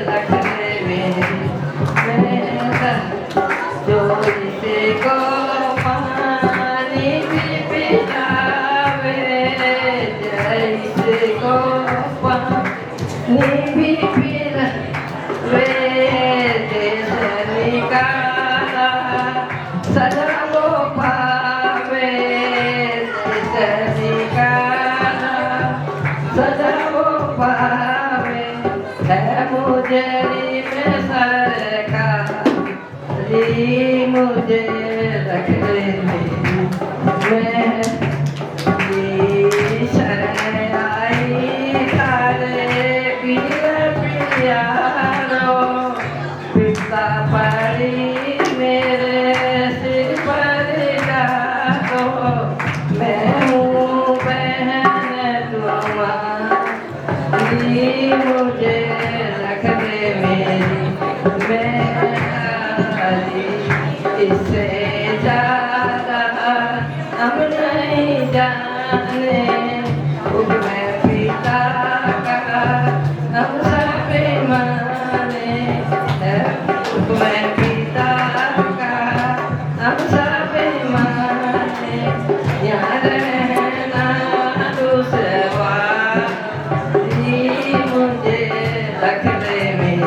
रख ले मेरी मैं चोरी से को पानी भी पिलावे जैसे को पानी भी पिलावे देश निकाला सदा वो पावे देश निकाला सदा वो पावे है मुजरी में सरकार मुझे रख ले मैं शरण आई तारे पीर पियारो पिता पड़ी मेरे सिर पर डालो मैं हूँ बहन तुम्हारी मुझे रख ले मेरी मैं इससे ज़्यादा हम नहीं जाने मैं पिता का हम सब माने मैं पिता का हम सब माने यहाँ रहना दूसरी मुझे रख ले मेरी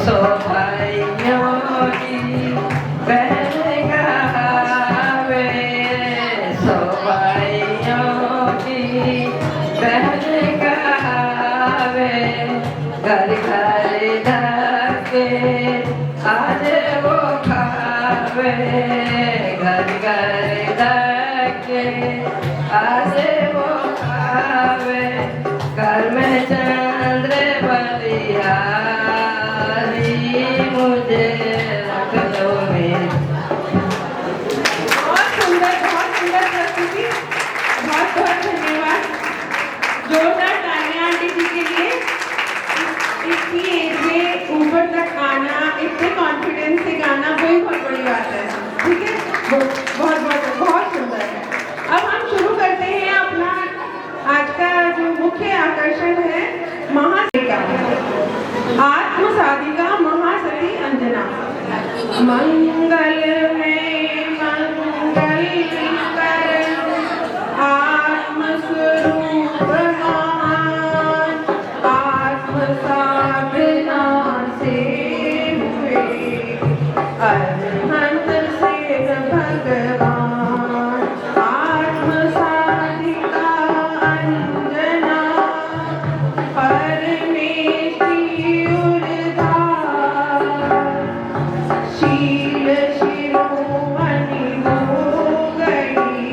सो भाइयों की बहन गावे सो भाइयों की बहन गावे घर घर जाके आज वो खावे घर घर जाके आज वो खावे घर में चंद्र बलिया मुझे रख लो मेरी। बहुत सुंदर प्रस्तुति, बहुत बहुत धन्यवाद। जोरदार तालियां आंटी जी के लिए। इतनी एज में ऊपर तक आना, इतने कॉन्फिडेंस से गाना कोई बहुत बड़ी बात है। ठीक है, बहुत सुंदर है। अब हम शुरू करते हैं अपना आज का जो मुख्य आकर्षण है महासाधिका। आत्मसाधिका महासती अंजना। मंगल में मंगल कर आत्मस्वरूप महान आत्म साधना से हुए अरहंत से भगवान। आत्मसाधिका अंजना परमेश्वरी शील शिरोमणि हो गई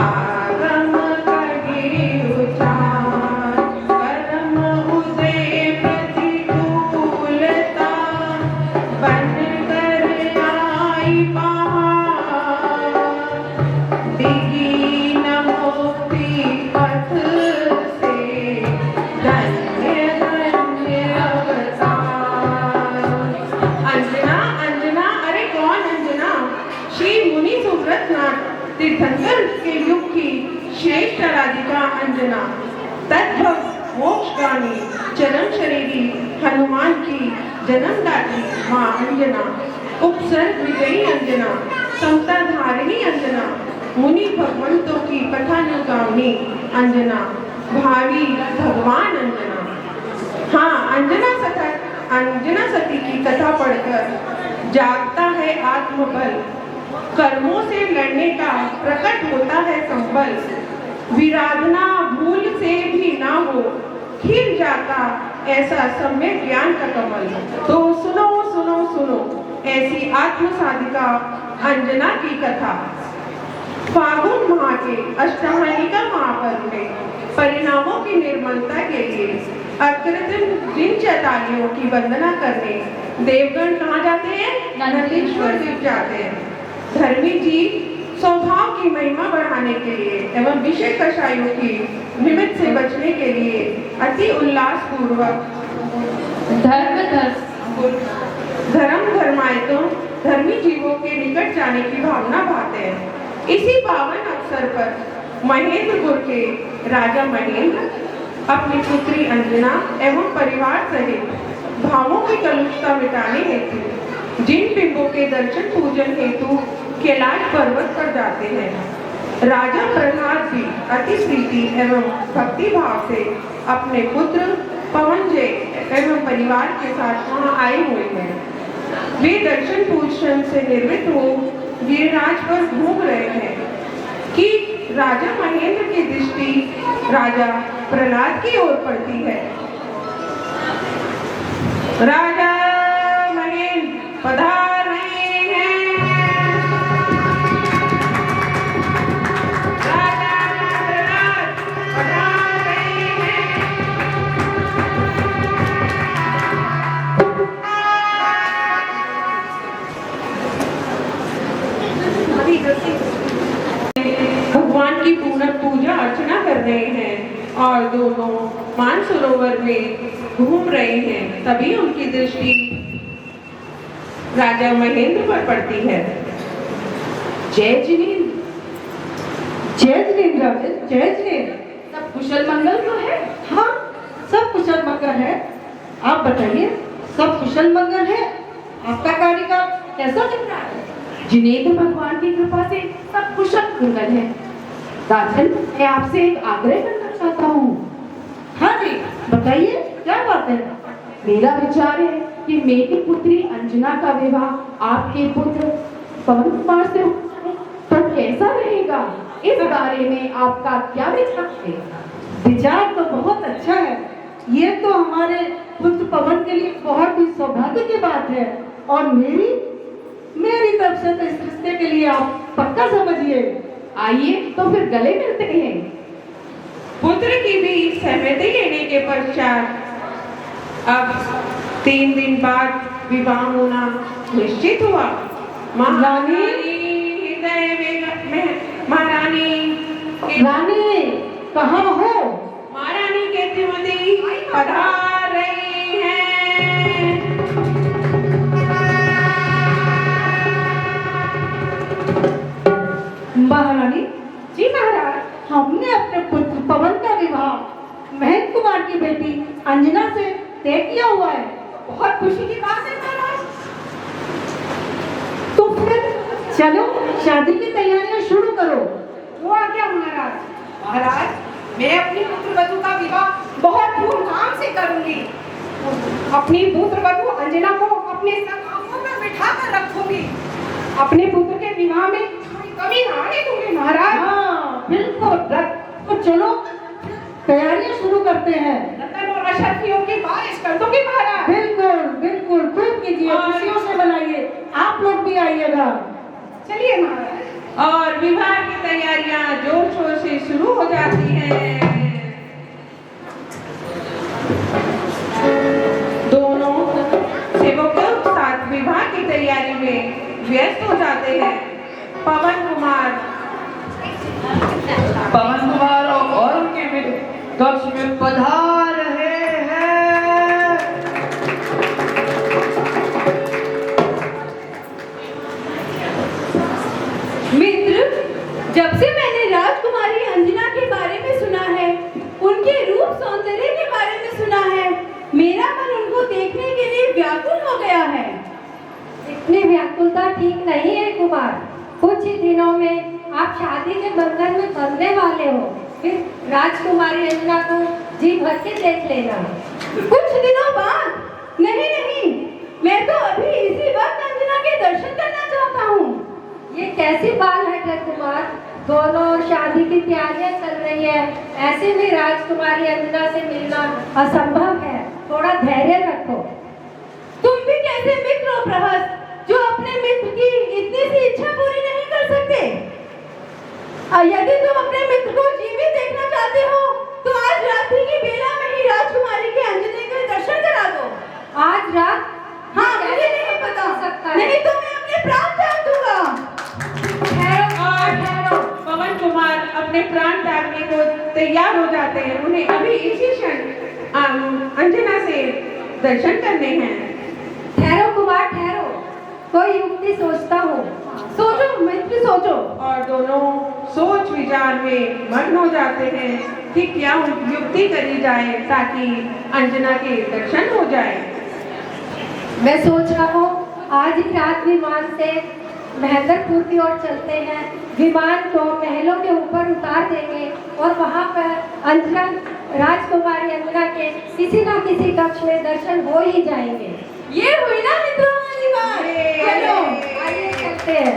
आगम कही उचार परम उदय प्रतिकूलता बन कर आई पहाड़ डिगी न मुक्ति पथ से धन्य धन्य अवतार। अंजना अंजना, अरे कौन अंजना? श्री मुनि सुव्रतनाथ तीर्थंकर के युग की श्रेष्ठ राधिका अंजना, तद्भव मोक्षगामी चरण शरीरी हनुमान की जन्मदात्री माँ अंजना, उपसर्ग विजयी अंजना, समता धारिणी अंजना, मुनि भगवंतों की कथानुगामी अंजना, भावी भगवान अंजना। हाँ, अंजना सती की कथा पढ़कर जागता है आत्मबल, कर्मों से लड़ने का प्रकट होता है संबल, विराधना भूल से भी ना हो खिल जाता ऐसा सम्यक ज्ञान का कमल। तो सुनो सुनो सुनो ऐसी आत्मसाधिका अंजना की कथा। फागुन माह के अष्टमहिका महापर्व में परिणामों की निर्मलता के लिए अकृत्रिम दिन चैतालियों की वंदना करने देवगण कहाँ जाते हैं? नंदीश्वर द्वीप जाते हैं। धर्मी जी स्वभाव की महिमा बढ़ाने के लिए एवं विषय कषायों की निमित्त से बचने के लिए अति उल्लास पूर्वक धर्म धर्मायतों धर्मी जीवों के निकट जाने की भावना भाते हैं। इसी पावन अवसर पर महेंद्रपुर के राजा महेंद्र अपनी पुत्री अंजना एवं परिवार सहित भावों की कलुषता मिटाने हेतु जिन बिंबों के दर्शन पूजन हेतु कैलाश पर्वत पर जाते हैं, राजा प्रहलाद भी अति प्रीति एवं भक्ति भाव से अपने पुत्र पवनजय एवं परिवार के साथ वहां आए हुए हैं। वे दर्शन पूजन से निर्मित हो गिरिराज पर घूम रहे हैं कि राजा महेंद्र की दृष्टि राजा प्रहलाद की ओर पड़ती है। राजा महेंद्र पधार रहे हैं। राजा प्रहलाद पधार रहे हैं। भगवान की पूजा अर्चना कर रहे हैं और दोनों मानसरोवर में घूम रहे हैं। तभी उनकी दृष्टि राजा महेंद्र पर पड़ती है। जय जिनेंद्र, जय जिनेंद्र राजे, जय जिनेंद्र। सब कुशल मंगल तो है? हाँ, सब कुशल मंगल है। आप बताइए, सब कुशल मंगल है? आपका कार्यकाल कैसा चल रहा है? जिनेंद्र भगवान की कृपा से सब कुशल मंगल है। राजन, मैं आपसे एक आग्रह करना चाहता हूँ। हाँ जी, बताइए क्या बात है? मेरा विचार है कि मेरी पुत्री अंजना का विवाह आपके पुत्र पवन कुमार से तो कैसा रहेगा? इस बारे में आपका क्या विचार है? विचार तो बहुत अच्छा है। ये तो हमारे पुत्र पवन के लिए बहुत ही सौभाग्य की बात है और मेरी तरफ से तो इस रिश्ते के लिए आप पक्का समझिए। आइए तो फिर गले मिलते हैं। पुत्र की भी सहमति लेने के पश्चात अब 3 दिन बाद विवाह होना निश्चित हुआ। महारानी रानी कहाँ हो? महारानी के श्रीमती पधार रही हैं। महारानी जी महाराज, हमने अपने पुत्र पवन का विवाह महेंद्र कुमार की बेटी अंजना से तय किया हुआ है। बहुत खुशी की बात है महाराज। तो फिर चलो शादी की तैयारियां शुरू करो। वो आ गया महाराज। महाराज, मैं अपनी पुत्र वधू का विवाह बहुत धूमधाम से करूंगी। अपनी पुत्र वधू अंजना को अपने संग आंखों में बिठा कर रखूंगी। अपने पुत्र के विवाह में कभी ना आने दूंगी महाराज। हाँ बिल्कुल। तो चलो तैयारियां शुरू करते हैं। रतन और अशर्फियों की बारिश कर दूंगी महाराज। बिल्कुल बिल्कुल, खूब कीजिए, खुशियों से बनाइए। आप लोग भी आइएगा। चलिए महाराज। और विवाह की तैयारियां जोर शोर से शुरू हो जाती हैं। दोनों सेवक साथ विवाह की तैयारी में व्यस्त हो जाते हैं। पवन कुमार और उनके मित्र कक्ष में पधार रहे हैं। मित्र, जब से मैंने राजकुमारी अंजना के बारे में सुना है, उनके रूप सौंदर्य के बारे में सुना है, मेरा मन उनको देखने के लिए व्याकुल हो गया है। इतनी व्याकुलता ठीक नहीं है कुमार। कुछ ही दिनों में आप शादी के बंधन में बंधने वाले हो। फिर राजकुमारी अंजना को जी भर के देख लेना। कुछ दिनों बाद? नहीं नहीं, मैं तो अभी इसी वक्त अंजना के दर्शन करना चाहता हूँ। ये कैसी बात है कुमार? दोनों शादी की तैयारियां चल रही है, ऐसे में राजकुमारी अंजना से मिलना असंभव है। थोड़ा धैर्य रखो। तुम भी कैसे मित्र हो प्रहस, जो अपने मित्र की इतनी सी इच्छा पूरी नहीं कर सकते? यदि तुम अपने मित्र को जीवित देखना चाहते हो तो आज रात्रि की बेला में ही राजकुमारी के अंजलि के दर्शन करा दो। आज रात? हाँ, मुझे नहीं पता सकता है। नहीं तो मैं अपने प्राण त्याग दूंगा। ठहरो। पवन कुमार अपने प्राण त्यागने को तैयार हो जाते हैं। उन्हें अभी इसी क्षण अंजना से दर्शन करने हैं। ठहरो कुमार ठहरो, कोई युक्ति सोचता हूँ। सोचो मित्र, सोचो। और दोनों सोच विचार में मग्न हो जाते हैं। कि क्या युक्ति करी जाए ताकि अंजना के दर्शन हो जाए। मैं सोच रहा हूँ आज ही रात विमान से महेंद्रपुर की ओर चलते हैं। विमान को महलों के ऊपर उतार देंगे और वहाँ पर अंजना, राजकुमारी अंजना के किसी न किसी कक्ष में दर्शन हो ही जाएंगे। ये हुई ना मित्रों वाली बात। चलो आइए चलते हैं।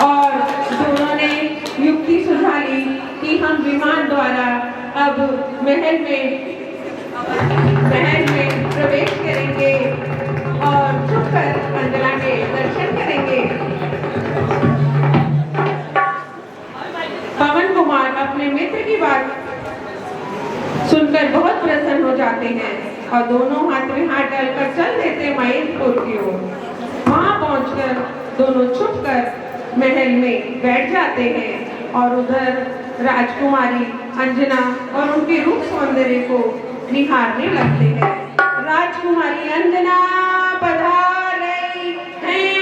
और दोनों ने युक्ति सुझाई कि हम विमान द्वारा अब महल में प्रवेश करेंगे और छुपकर अंजना के दर्शन करेंगे। पवन कुमार अपने मित्र की बात सुनकर बहुत प्रसन्न हो जाते हैं और दोनों हाथ में हाथ डालकर चल देते महेंद्रपुर की ओर। वहां पहुंचकर दोनों छुपकर महल में बैठ जाते हैं और उधर राजकुमारी अंजना और उनके रूप सौंदर्य को निहारने लगते हैं। राजकुमारी अंजना पधार रही हैं।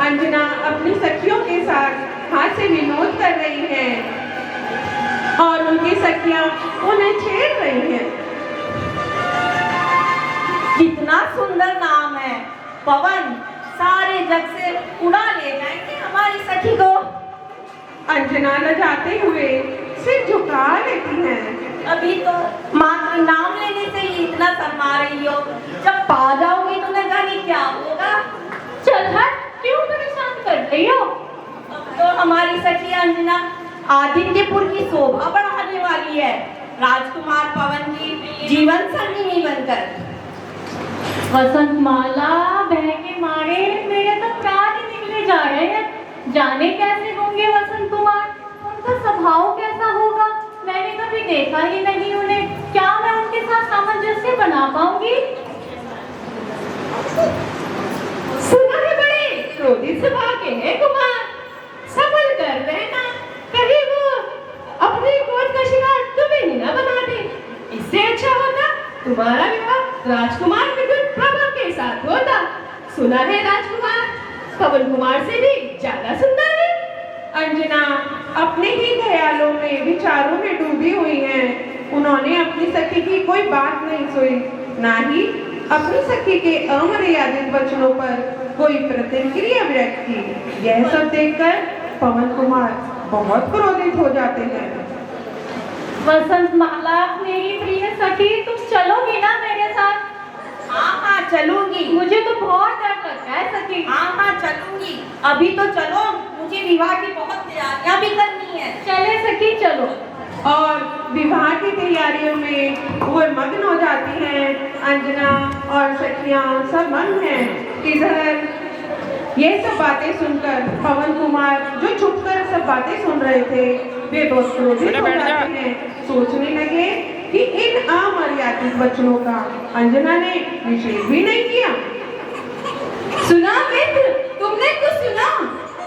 अंजना अपनी सखियों के साथ हास्य विनोद कर रही हैं और उनकी सखियां उन्हें छेड़ रही हैं। कितना सुंदर नाम है पवन, सारे जग से उड़ा ले जाएंगे हमारी सखी को। अंजना लजाते हुए सिर झुका लेती हैं। अभी तो मात्र नाम लेने से ही इतना शर्मा रही हो, जब पा जाओगी तो न जाने क्या होगा। चल हट, क्यों परेशान कर रही हो? अब तो हमारी सखी अंजना आदित्यपुर की शोभा बढ़ाने वाली है, राजकुमार पवन की जीवन संगिनी बनकर। वसंत माला बह के मारे मेरे तो प्राण ही निकले जा रहे हैं। जाने कैसे होंगे वसंत कुमार, उनका स्वभाव कैसा होगा, मैंने कभी देखा ही नहीं उन्हें। क्या मैं उनके साथ सामंजस्य बना पाऊंगी? सुना है बड़े क्रोधित स्वभाव के हैं कुमार, संभल कर रहना, कहीं वो अपने क्रोध का शिकार तुम्हें ही न बना दे। इससे अच्छा होता तुम्हारा विवाह राजकुमार विद्युत प्रभा के साथ होता। सुना है राजकुमार पवन कुमार से भी ज्यादा सुंदर है। अंजना अपने ही ख्यालों में विचारों में डूबी हुई हैं। उन्होंने अपनी सखी की कोई बात नहीं सुनी, ना ही अपनी सखी के अमर्यादित वचनों पर कोई प्रतिक्रिया व्यक्त की। यह सब देखकर पवन कुमार बहुत क्रोधित हो जाते हैं। वसंत माला मेरी प्रिय सखी, तुम चलोगी ना मेरे साथ? हाँ हाँ चलूंगी। मुझे तो बहुत डर लगता है सखी। हाँ हाँ चलूंगी, अभी तो चलो, मुझे विवाह की बहुत तैयारियां भी करनी है। चले सखी चलो। और विवाह की तैयारियों में वो मग्न हो जाती हैं। अंजना और सखियां सब मग्न हैं। इधर ये सब बातें सुनकर पवन कुमार जो छुपकर सब बातें सुन रहे थे, वे बहुत क्रोधित हो जाते हैं। सोचने लगे कि इन अमर्यादित वचनों का अंजना ने निषेध भी नहीं किया। सुना मित्र, तुमने कुछ सुना?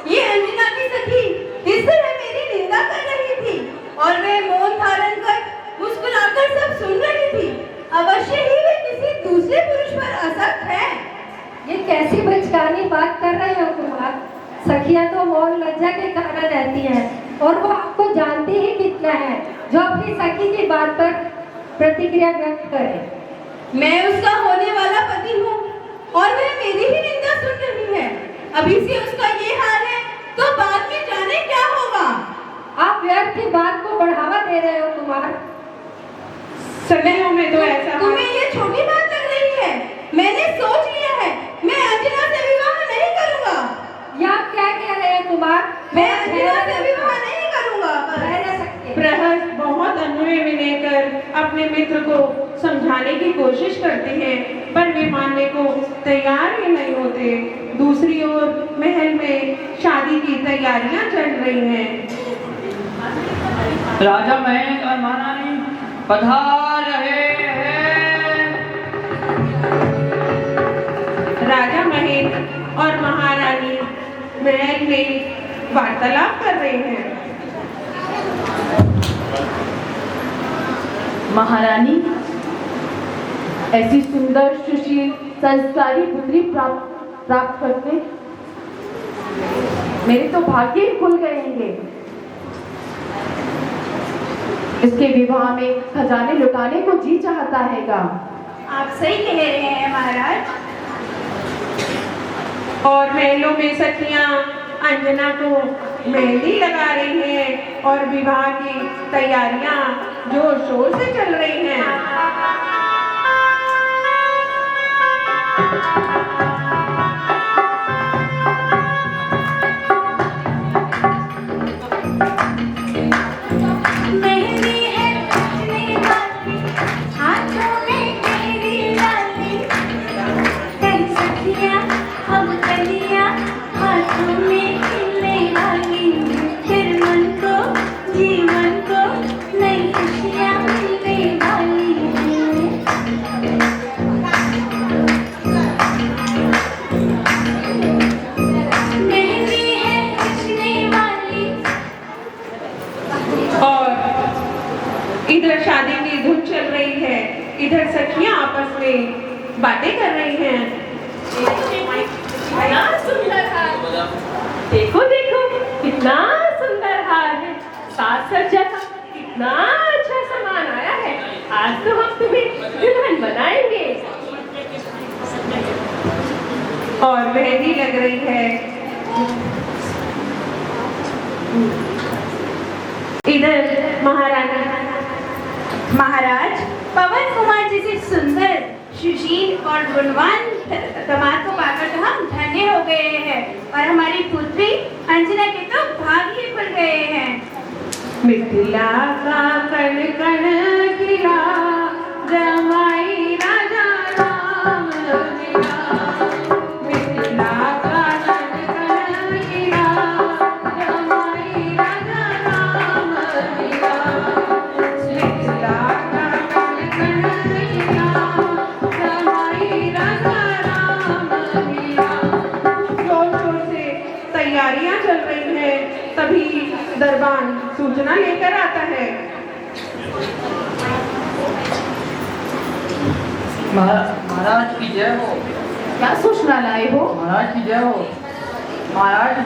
ये अंजना की सखी इस तरह मेरी निंदा कर रही थी और वे मौन धारण कर मुस्कुराकर सब सुन रही थी। अवश्य ही वे किसी दूसरे पुरुष पर आसक्त है। ये कैसी बचकानी बात कर रहे हो कुमार? सखियां तो मौन लज्जा के कारण रहती हैं और वो आपको जानती ही कितना है जो अपनी सखी की बात पर प्रतिक्रिया व्यक्त करे। मैं उसका होने वाला पति हूँ और वह मेरी ही निंदा सुन रही है। अभी से उसका ये हाल है तो बाद में जाने क्या होगा। आप व्यर्थ की बात को बढ़ावा दे रहे हो कुमार। सदैव में तो ऐसा तुम्हें ये छोटी बात लग रही है। मैंने सोच लिया है, मैं अंजना से विवाह नहीं करूंगा। मैं अंजना से विवाह नहीं करूंगा। रह न सकते। प्रहस्त बहुत अनुनय विनय कर अपने मित्र को समझाने की कोशिश करते हैं, पर वे मानने को तैयार ही नहीं होते। दूसरी ओर महल में शादी की तैयारियां चल रही हैं। राजा महेंद्र और महारानी पधार रहे हैं। राजा महेंद्र और महारानी महल में वार्तालाप कर रहे हैं। महारानी, ऐसी सुंदर सुशील संस्कारी पुत्री प्राप्त करके मेरे तो भाग्य ही खुल गएंगे। इसके विवाह में खजाने लुटाने को जी चाहता हैगा। आप सही कह रहे हैं महाराज। और महलों में सखियां अंजना को मेहंदी लगा रही हैं और विवाह की तैयारियां जोर शोर से चल रही हैं। मेहंदी है रचने वाली, हाथों में मेहंदी डाली, कई सखियां हम कलियां हाथों में खिलने वाली, फिर मन को जीवन को नई खुशियां मिलने वाली हैं। मेहंदी है रचने वाली। और इधर शादी की धूम चल रही है, इधर सखियां आपस में बातें कर रही हैं। कितना सुंदर हार, देखो देखो कितना सुंदर हार है। साज सज्जा का कितना अच्छा सामान आया है। आज तो हम तुम्हें दुल्हन बनाएंगे। और मेहंदी लग रही है। इधर महारानी महाराज, पवन कुमार जैसे सुंदर सुशील और गुणवान दामाद को पाकर तो हम धन्य हो गए हैं, और हमारी पुत्री अंजना के तो भाग ही खुल गए हैं। मिथिला का कण कण खिला, जमाई राजा राम मिला। मिथिला का कण कण खिला, जमाई राजा राम मिला। मिथिला का कण कण खिला, जमाई राजा राम मिला। जोर शोर से तैयारियां चल रही हैं, तभी दरबान सूचना लेकर आता है। महाराज की जय हो। क्या सूचना लाए हो? महाराज की जय हो। महाराज,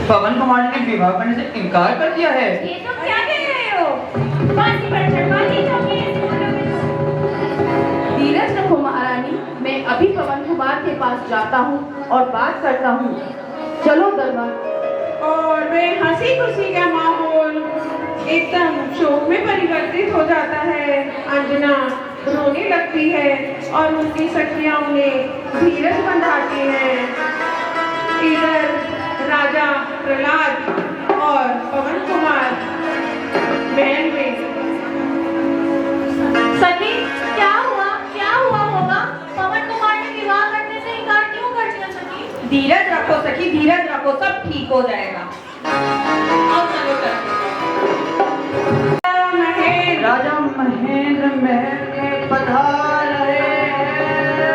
पवन कुमार ने विवाह करने से इनकार कर दिया है। ये तो क्या कह रहे हो? फांसी पर चढ़वा दी जाओगी इस दोनों में। धीरज रखो महारानी, मैं अभी पवन कुमार के पास जाता हूँ और बात करता हूँ। चलो दरबार। और वे हंसी खुशी का माहौल एकदम शोक में परिवर्तित हो जाता है। अंजना रोने लगती है और उनकी सखियां उन्हें धीरज बंधाती हैं। इधर राजा प्रहलाद और पवन कुमार महल में। सखी, क्या हुआ होगा? पवन कुमार ने विवाह करने से इनकार क्यों कर दिया सखी? धीरज रखो सखी, धीरज रखो, सब ठीक हो जाएगा। आओ चलो राजा महेंद्र महल में पधार रहे हैं।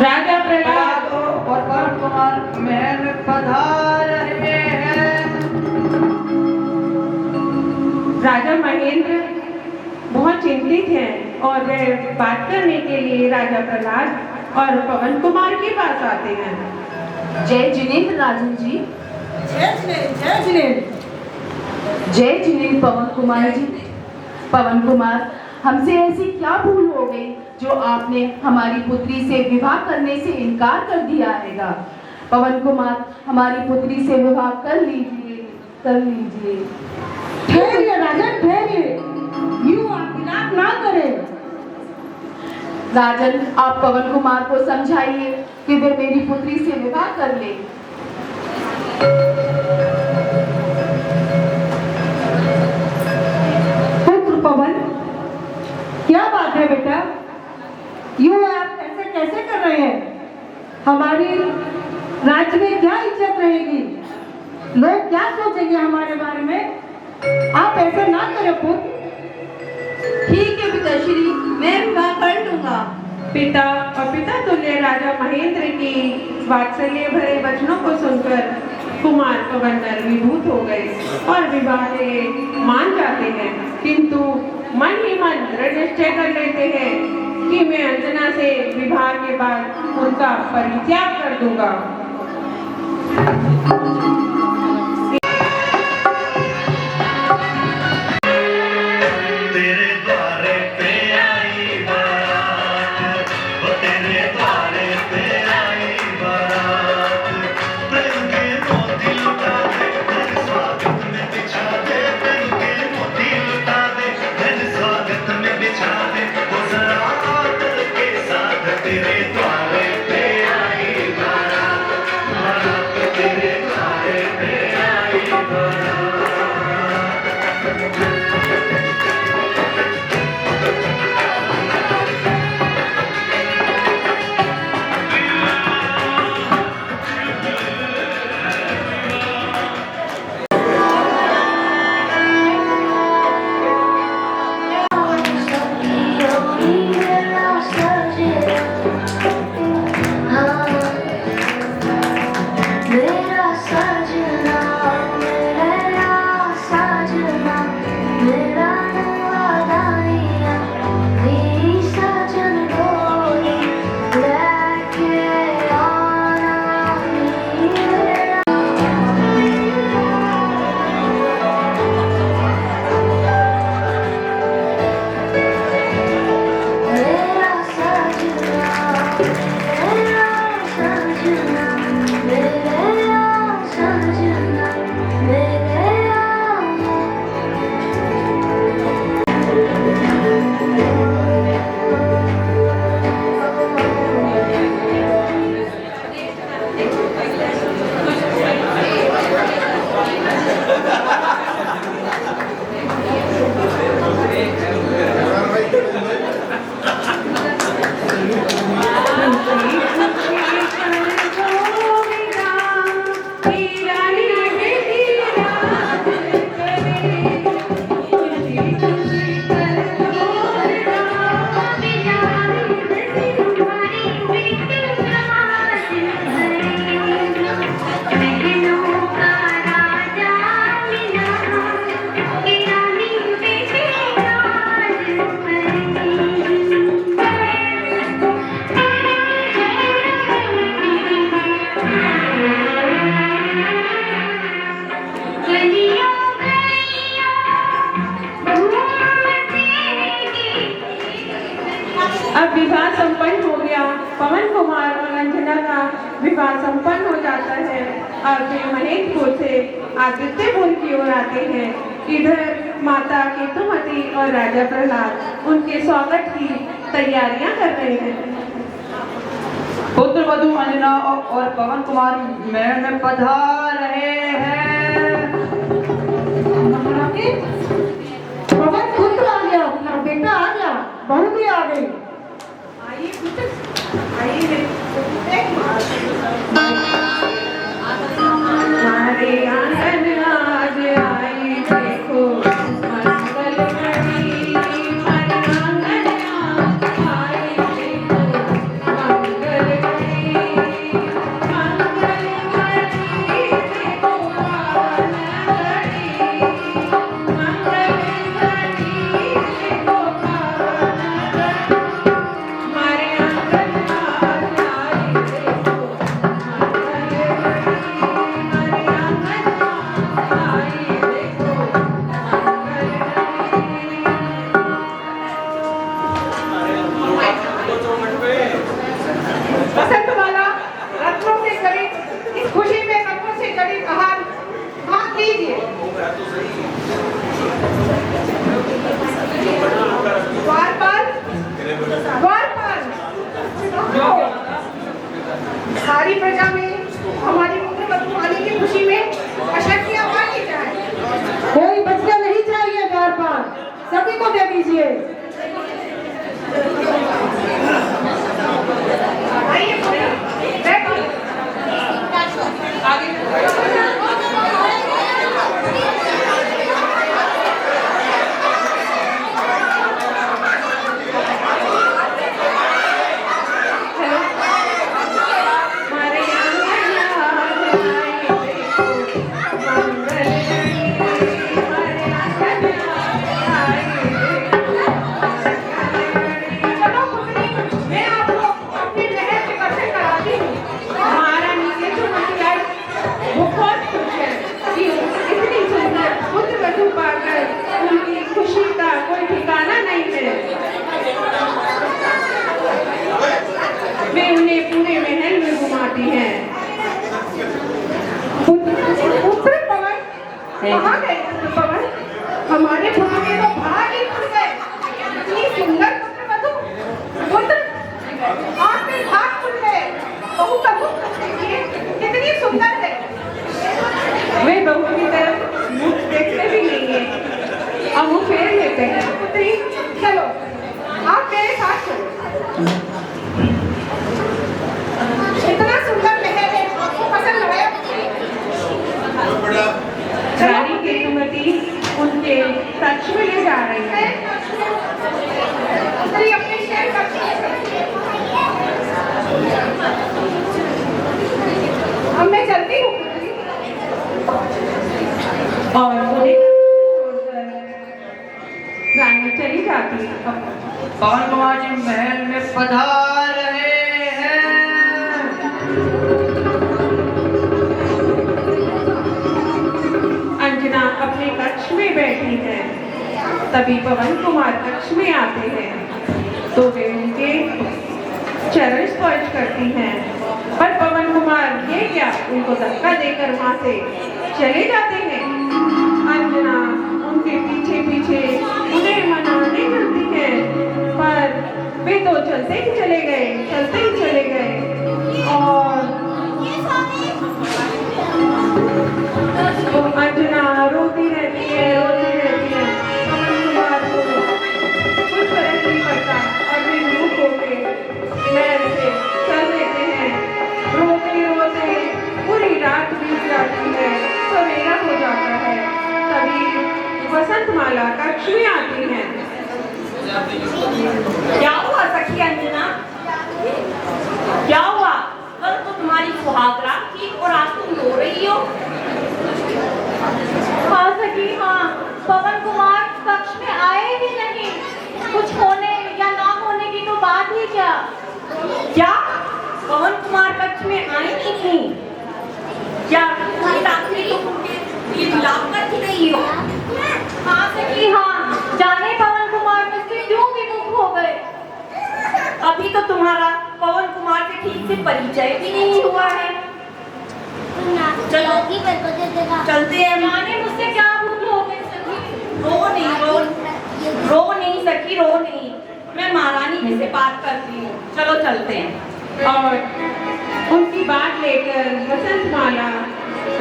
राजा प्रहलाद और पवन कुमार महल में पधार रहे हैं। राजा महेंद्र बहुत चिंतित हैं और वे बात करने के लिए राजा प्रहलाद और पवन कुमार के पास आते हैं। जय जिनेन्द्र राजन जी। जय जिनेन्द्र। जय जिनेन्द्र पवन कुमार जी। पवन कुमार, हमसे ऐसी क्या भूल हो गई जो आपने हमारी पुत्री से विवाह करने से इनकार कर दिया हैगा? पवन कुमार, हमारी पुत्री से विवाह कर लीजिए, कर लीजिए। ठहरिए राजन, ठहरिए। यूं आप ना करें। राजन, आप पवन कुमार को समझाइए कि कि वे मेरी पुत्री से विवाह कर ले। पुत्र पवन, क्या बात है बेटा? यूं आप ऐसे कैसे कर रहे हैं? हमारी राज्य में क्या इज्जत रहेगी? लोग क्या सोचेंगे हमारे बारे में? आप ऐसे ना करें पुत्र। ठीक है पिताश्री, मैं विवाह कर लूंगा। पिता और पिता तुल्य राजा महेंद्र की वात्सल्य भरे वचनों को सुनकर कुमार पवन नर्मीभूत हो गए और विवाह के मान जाते हैं, किंतु मन ही मन दृढ़ निश्चय कर लेते हैं कि मैं अंजना से विवाह के बाद उनका परित्याग कर दूंगा। अब विवाह संपन्न हो गया। पवन कुमार और अंजना का विवाह संपन्न हो जाता है और वे महेंद्रपुर से आदित्यपुर की ओर आते हैं। इधर माता केतुमती और राजा प्रहलाद उनके स्वागत की तैयारियां कर रहे हैं। पुत्र वधू अंजना और पवन कुमार महल में पधार रहे हैं। पवन पुत्र आ गया, अपना बेटा आ गया, बहू भी आ गई। हमारे आंगन आज आई देखो मंगल घड़ी, हमारे आंगन आज आई देखो मंगल घड़ी, मंगल घड़ी देखो पावन घड़ी, मंगल घड़ी देखो पावन घड़ी, हमारे आंगन आज आई देखो सारी प्रजा में हमारी पुत्र बधुवाली की खुशी में अशक्तियाँ बांटी जाए। कोई बचना नहीं चाहिए द्वार पर, सभी को दे दीजिए। आइए बैठो। आगे वे उन्हें पूरे महल में घुमाती हैं। पुत्र पवन, कहाँ गए पुत्र पवन? हमारे भाग्य तो भाग ही खुल गए। इतनी सुंदर पुत्र वधू, पुत्र आपके भाग खुल गए। बहू का मुख देखिए, कितनी सुंदर है। वे बहू की तरफ मुख देखते भी नहीं है, अब मुँह फेर लेते हैं। पुत्री चलो, आप मेरे साथ चलो। इतना सुंदर महल है, आपको पसंद आया? रानी केतुमती उनके कक्ष में ले जा रही है। पुत्री अपने शहर कक्ष में, अब मैं चलती हूँ पुत्री। और उन्हें रानी चली जाती है। पवन कुमार जी महल में पधार रहे हैं। अंजना अपने कक्ष में बैठी है। तभी पवन कुमार कक्ष में आते हैं तो वे उनके चरण स्पर्श करती हैं, पर पवन कुमार ये क्या उनको धक्का देकर वहां से चले जाते हैं। अंजना उनके पीछे पीछे उन्हें मनाने चलती है, पर वे तो चलते ही चले गए और तो अंजना रोती रहती है। पवन कुमार को कुछ फर्क नहीं पड़ता और वे मुँह होके महल से चल देते हैं। रोते रोते पूरी रात बीत जाती है, सवेरा हो जाता है। तभी वसंतमाला कक्ष में आती है। क्या हुआ सखी अंजना? क्या हुआ? कल तो तुम्हारी सुहागरात थी और आज तुम रो रही हो। हाँ सखी हाँ, पवन कुमार कक्ष में आए ही नहीं। कुछ होने या ना होने की तो बात ही क्या। क्या पवन कुमार कक्ष में आए नहीं थी? क्या तुम्हारी रात्रि तो उनके खिलाफ कर रही हो? हाँ सखी हाँ, जाने पवन कुमार मुझसे क्यों विमुख हो गए। अभी तो तुम्हारा पवन कुमार के ठीक से परिचय भी नहीं हुआ है। चलो चलते हैं। जाने मुझसे क्या भूल हो गई सखी। रो नहीं सखी, रो नहीं। मैं महारानी जी से बात करती हूँ, चलो चलते हैं। और उनकी बात लेकर वसंतमाला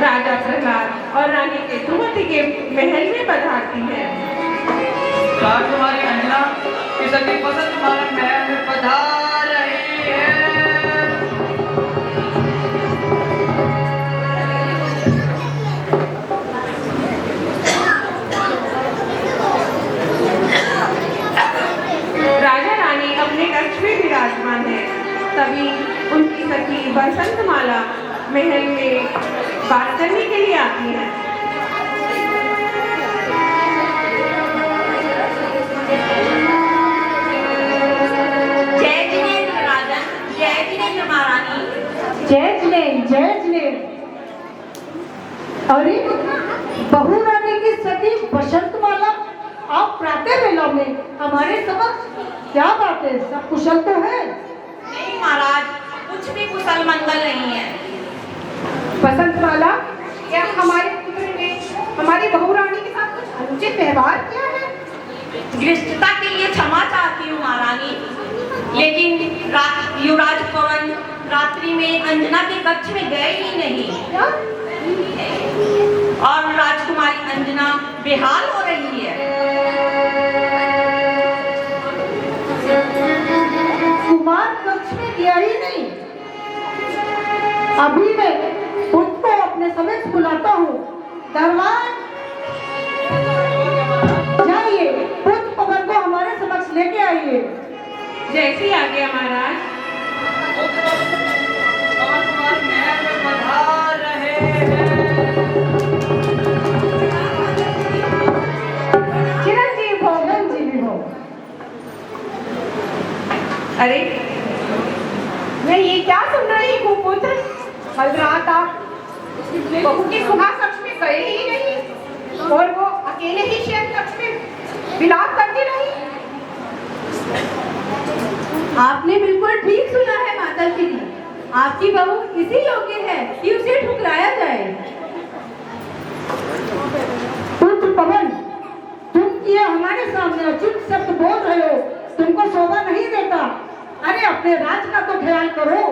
राजा प्रहलाद और रानी केतुमती के महल में पधारती है। राजकुमारी अंजना की सखी वसंतमाला महल में पधार रही है। राजा रानी अपने कक्ष में विराजमान है। तभी उनकी सखी वसंतमाला महल में बात करने के लिए आती है। जय जिनेन्द्र राजन, जय जिनेन्द्र महारानी। जय जिनेन्द्र। अरे बहू रानी की सती वसंतमाला, आप प्रातः वेला में हमारे समक्ष, क्या बात है? सब कुशल तो है? नहीं महाराज, कुछ भी कुशल मंगल नहीं है। वसंतमाला, क्या हमारे पुत्र ने हमारी बहू रानी के साथ कुछ अनुचित व्यवहार किया है? दृष्टता के लिए क्षमा चाहती हूँ महारानी, लेकिन युवराज पवन रात्रि में अंजना के कक्ष में गए ही नहीं और राजकुमारी अंजना बेहाल हो रही है। कुमार कक्ष में गया ही नहीं। अभी मैं उसको अपने समक्ष बुलाता हूँ। दरबार जाइए, पुत्र पवन को हमारे समक्ष लेके आइए। जैसी आ गया महाराज। पवन कुमार महल में पधार रहे हैं। चिरंजीव हो, रंजीवी हो। अरे मैं ये क्या सुन रही हूँ पुत्र? कल रात आप बहू के सुहा कक्ष में गए ही नहीं और वो अकेले ही शयन कक्ष में विलाप करती रही। आपने बिल्कुल ठीक सुना है माता श्री। आपकी बहू इसी योग्य है कि उसे ठुकराया जाए। पुत्र पवन, तुम ये हमारे सामने अचूक शब्द बोल रहे हो, तुमको शोभा नहीं देता। अरे अपने राज का तो ख्याल करो,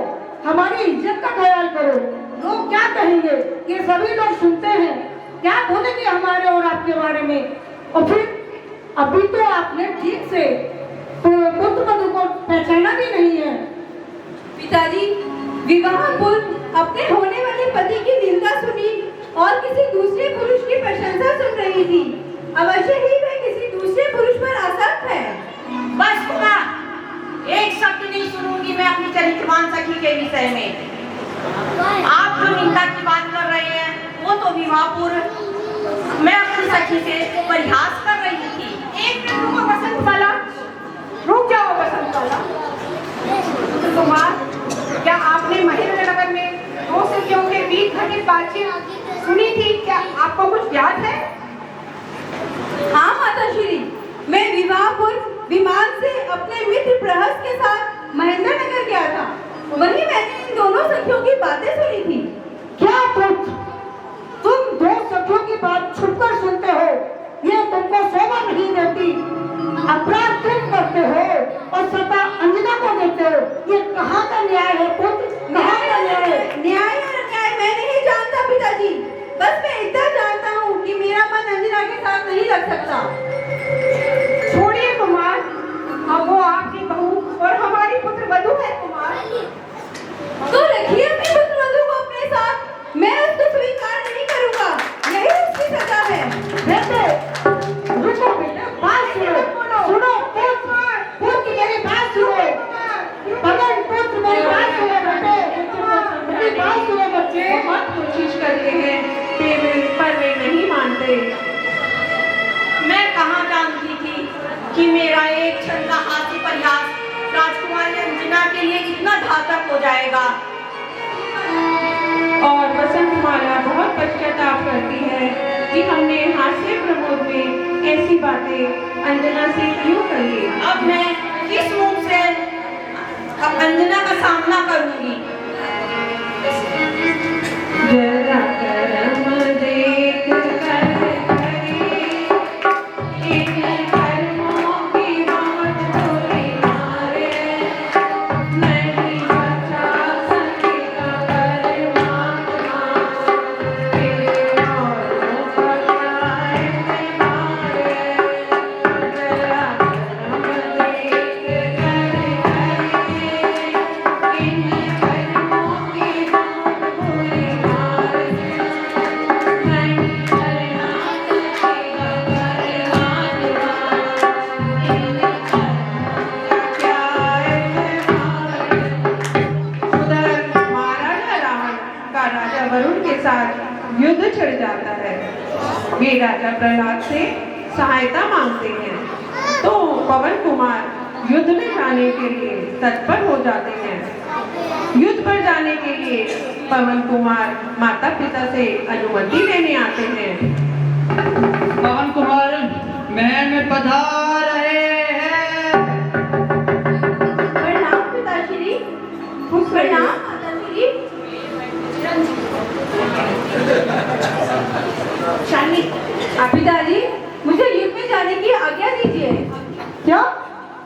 हमारी इज्जत का ख्याल करो। लोग क्या कहेंगे? ये सभी लोग सुनते हैं, क्या बोलेंगे हमारे और आपके बारे में? और फिर अभी तो आपने ठीक से तो पुत्र वधू को पहचाना भी नहीं है। पिताजी, विवाह पूर्व अपने होने वाले पति की निंदा सुनी और किसी दूसरे पुरुष की प्रशंसा सुन रही थी। अवश्य ही वह किसी दूसरे पुरुष पर आसक्त है। बस हुआ, एक शब्द नहीं सुनूंगी मैं अपनी चरित्रवान सखी के विषय में। आप जो निंदा की बात कर रहे हैं वो तो विवाह पूर्व मैं अपनी सखी से परिहास कर रही थी। एक मिनट रुको बसंतमाला, रुक जाओ बसंतमाला। कुमार, क्या आपने महेंद्र नगर में दो सखियों के बीच घटित बातचीत सुनी थी? क्या आपको कुछ याद है? हाँ माता श्री, मैं विवाह पूर्व विमान से अपने मित्र प्रहस के साथ महेंद्र नगर गया था। वहीं मैंने इन दोनों सखियों की बातें सुनी थी। क्या पुत्र, तुम दो सखियों की बात छुपकर सुनते हो? ये तुमको शोभा नहीं देती। अपराध तुम करते हो और सता अंजना को देते हो। ये कहाँ का न्याय है पुत्र? कहाँ का न्याय है? न्याय और अन्याय मैं नहीं जानता पिताजी। बस मैं इतना जानता हूँ कि मेरा मन अंजना के साथ नहीं लग सकता। छोड़िए कुमार, अब वो आपकी बहू और हमारी पुत्र वधू है कुमार। तो रखिए अपनी पुत्र वधू को अपने साथ। मैं उसको स्वीकार नहीं करूँगा, यही उसकी सजा है। बेटे, रुको बेटे, बात सुनो। सुनो पुत्र, पुत्र मेरी बात सुनो। पवन पुत्र मेरी बात सुनो बेटे, मेरी बात सुनो बच्चे। बहुत कोशिश करते हैं पर वे नहीं मानते। मैं कहाँ जानती थी कि मेरा एक क्षण का हाथी परिहास राजकुमारी अंजना के लिए इतना घातक हो जाएगा। और बसंतमाला बहुत पश्चाताप करती है कि हमने हास्य प्रमोद में ऐसी बातें अंजना से क्यों कही। अब मैं किस मुंह से अब अंजना का सामना करूंगी? जरा करम देख कर युद्ध छिड़ जाता है। वे राजा प्रहलाद से सहायता मांगते हैं तो पवन कुमार युद्ध में जाने के लिए तत्पर हो जाते हैं। युद्ध पर जाने के लिए पवन कुमार माता पिता से अनुमति लेने आते हैं। पवन कुमार महल में पधार रहे हैं। प्रणाम पिताश्री। प्रणाम माताश्री। शालिनी, पिताजी मुझे युद्ध में जाने की आज्ञा दीजिए। क्या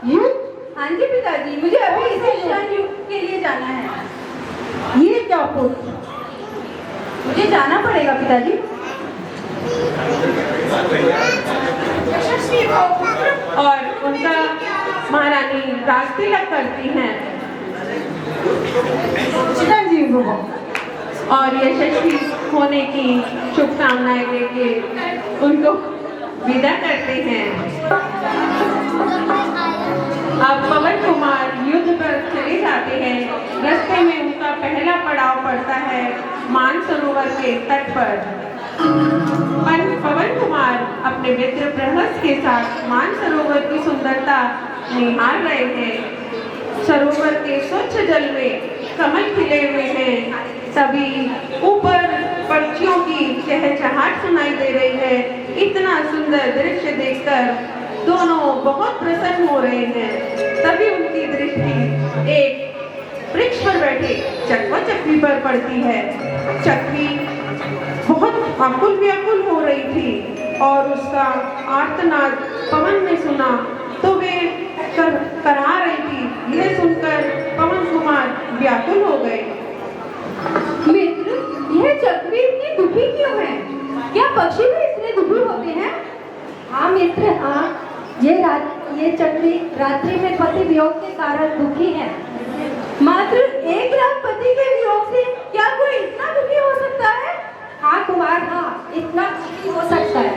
युद्ध? हाँ जी पिताजी, मुझे अभी इसी क्षण युद्ध के लिए जाना है। मुझे जाना पड़ेगा पिताजी। और उनका महारानी रास्ते लग करती हैं चिरंजीव भव। और यशस्वी होने की शुभकामनाएं देके उनको विदा करते हैं। अब पवन कुमार युद्ध पर चले जाते हैं। रास्ते में उनका पहला पड़ाव पड़ता है मानसरोवर के तट पर। पवन कुमार अपने मित्र प्रहस के साथ मानसरोवर की सुंदरता निहार रहे हैं। सरोवर के स्वच्छ जल में कमल खिले हुए हैं। तभी ऊपर पक्षियों की चहचहाट सुनाई दे रही है। इतना सुंदर दृश्य देखकर दोनों बहुत प्रसन्न हो रहे हैं। तभी उनकी दृष्टि एक वृक्ष पर बैठे चकवा चकवी पर पड़ती है। चकवी बहुत आकुल व्याकुल हो रही थी और उसका आर्तनाद पवन ने सुना तो वे करा रही थी। यह सुनकर पवन कुमार व्याकुल हो गए। मित्र, यह चकवी इतनी दुखी क्यों है? क्या पक्षी भी इतने दुखी होते हैं? हाँ मित्र, हाँ, ये चकवी रात्रि में पति वियोग के कारण दुखी है। मात्र एक रात पति के वियोग से क्या कोई इतना दुखी हो सकता है? हाँ कुमार, हाँ, इतना दुखी हो सकता है।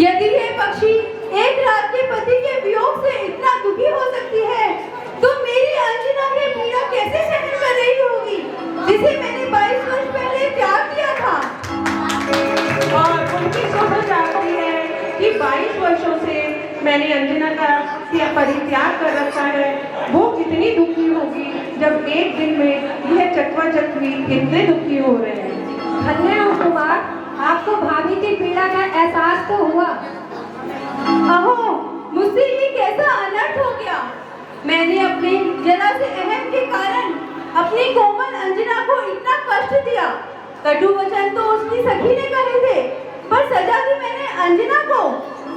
यदि यह पक्षी एक रात के पति के वियोग से इतना दुखी हो सकती है, तो मेरी अंजना की पीड़ा कैसे सहन कर रही होगी, जिसे मैंने 22 वर्ष पहले त्याग दिया था। और उनकी समझ आती है कि 22 वर्षों से मैंने अंजना का परित्याग कर रखा है। वो कितनी दुखी होगी जब एक दिन में यह चकवा चकवी इतने दुखी हो रहे हैं। धन्य हो कुमार, आपको भाभी की पीड़ा का एहसास तो हुआ। अहो, मुझसे ये कैसा अनर्थ हो गया। मैंने अपने जरा से अहम के कारण अपनी कोमल अंजना को इतना कष्ट दिया। कटु वचन तो उसकी सखी ने कहे थे, पर सजा दी मैंने अंजना को।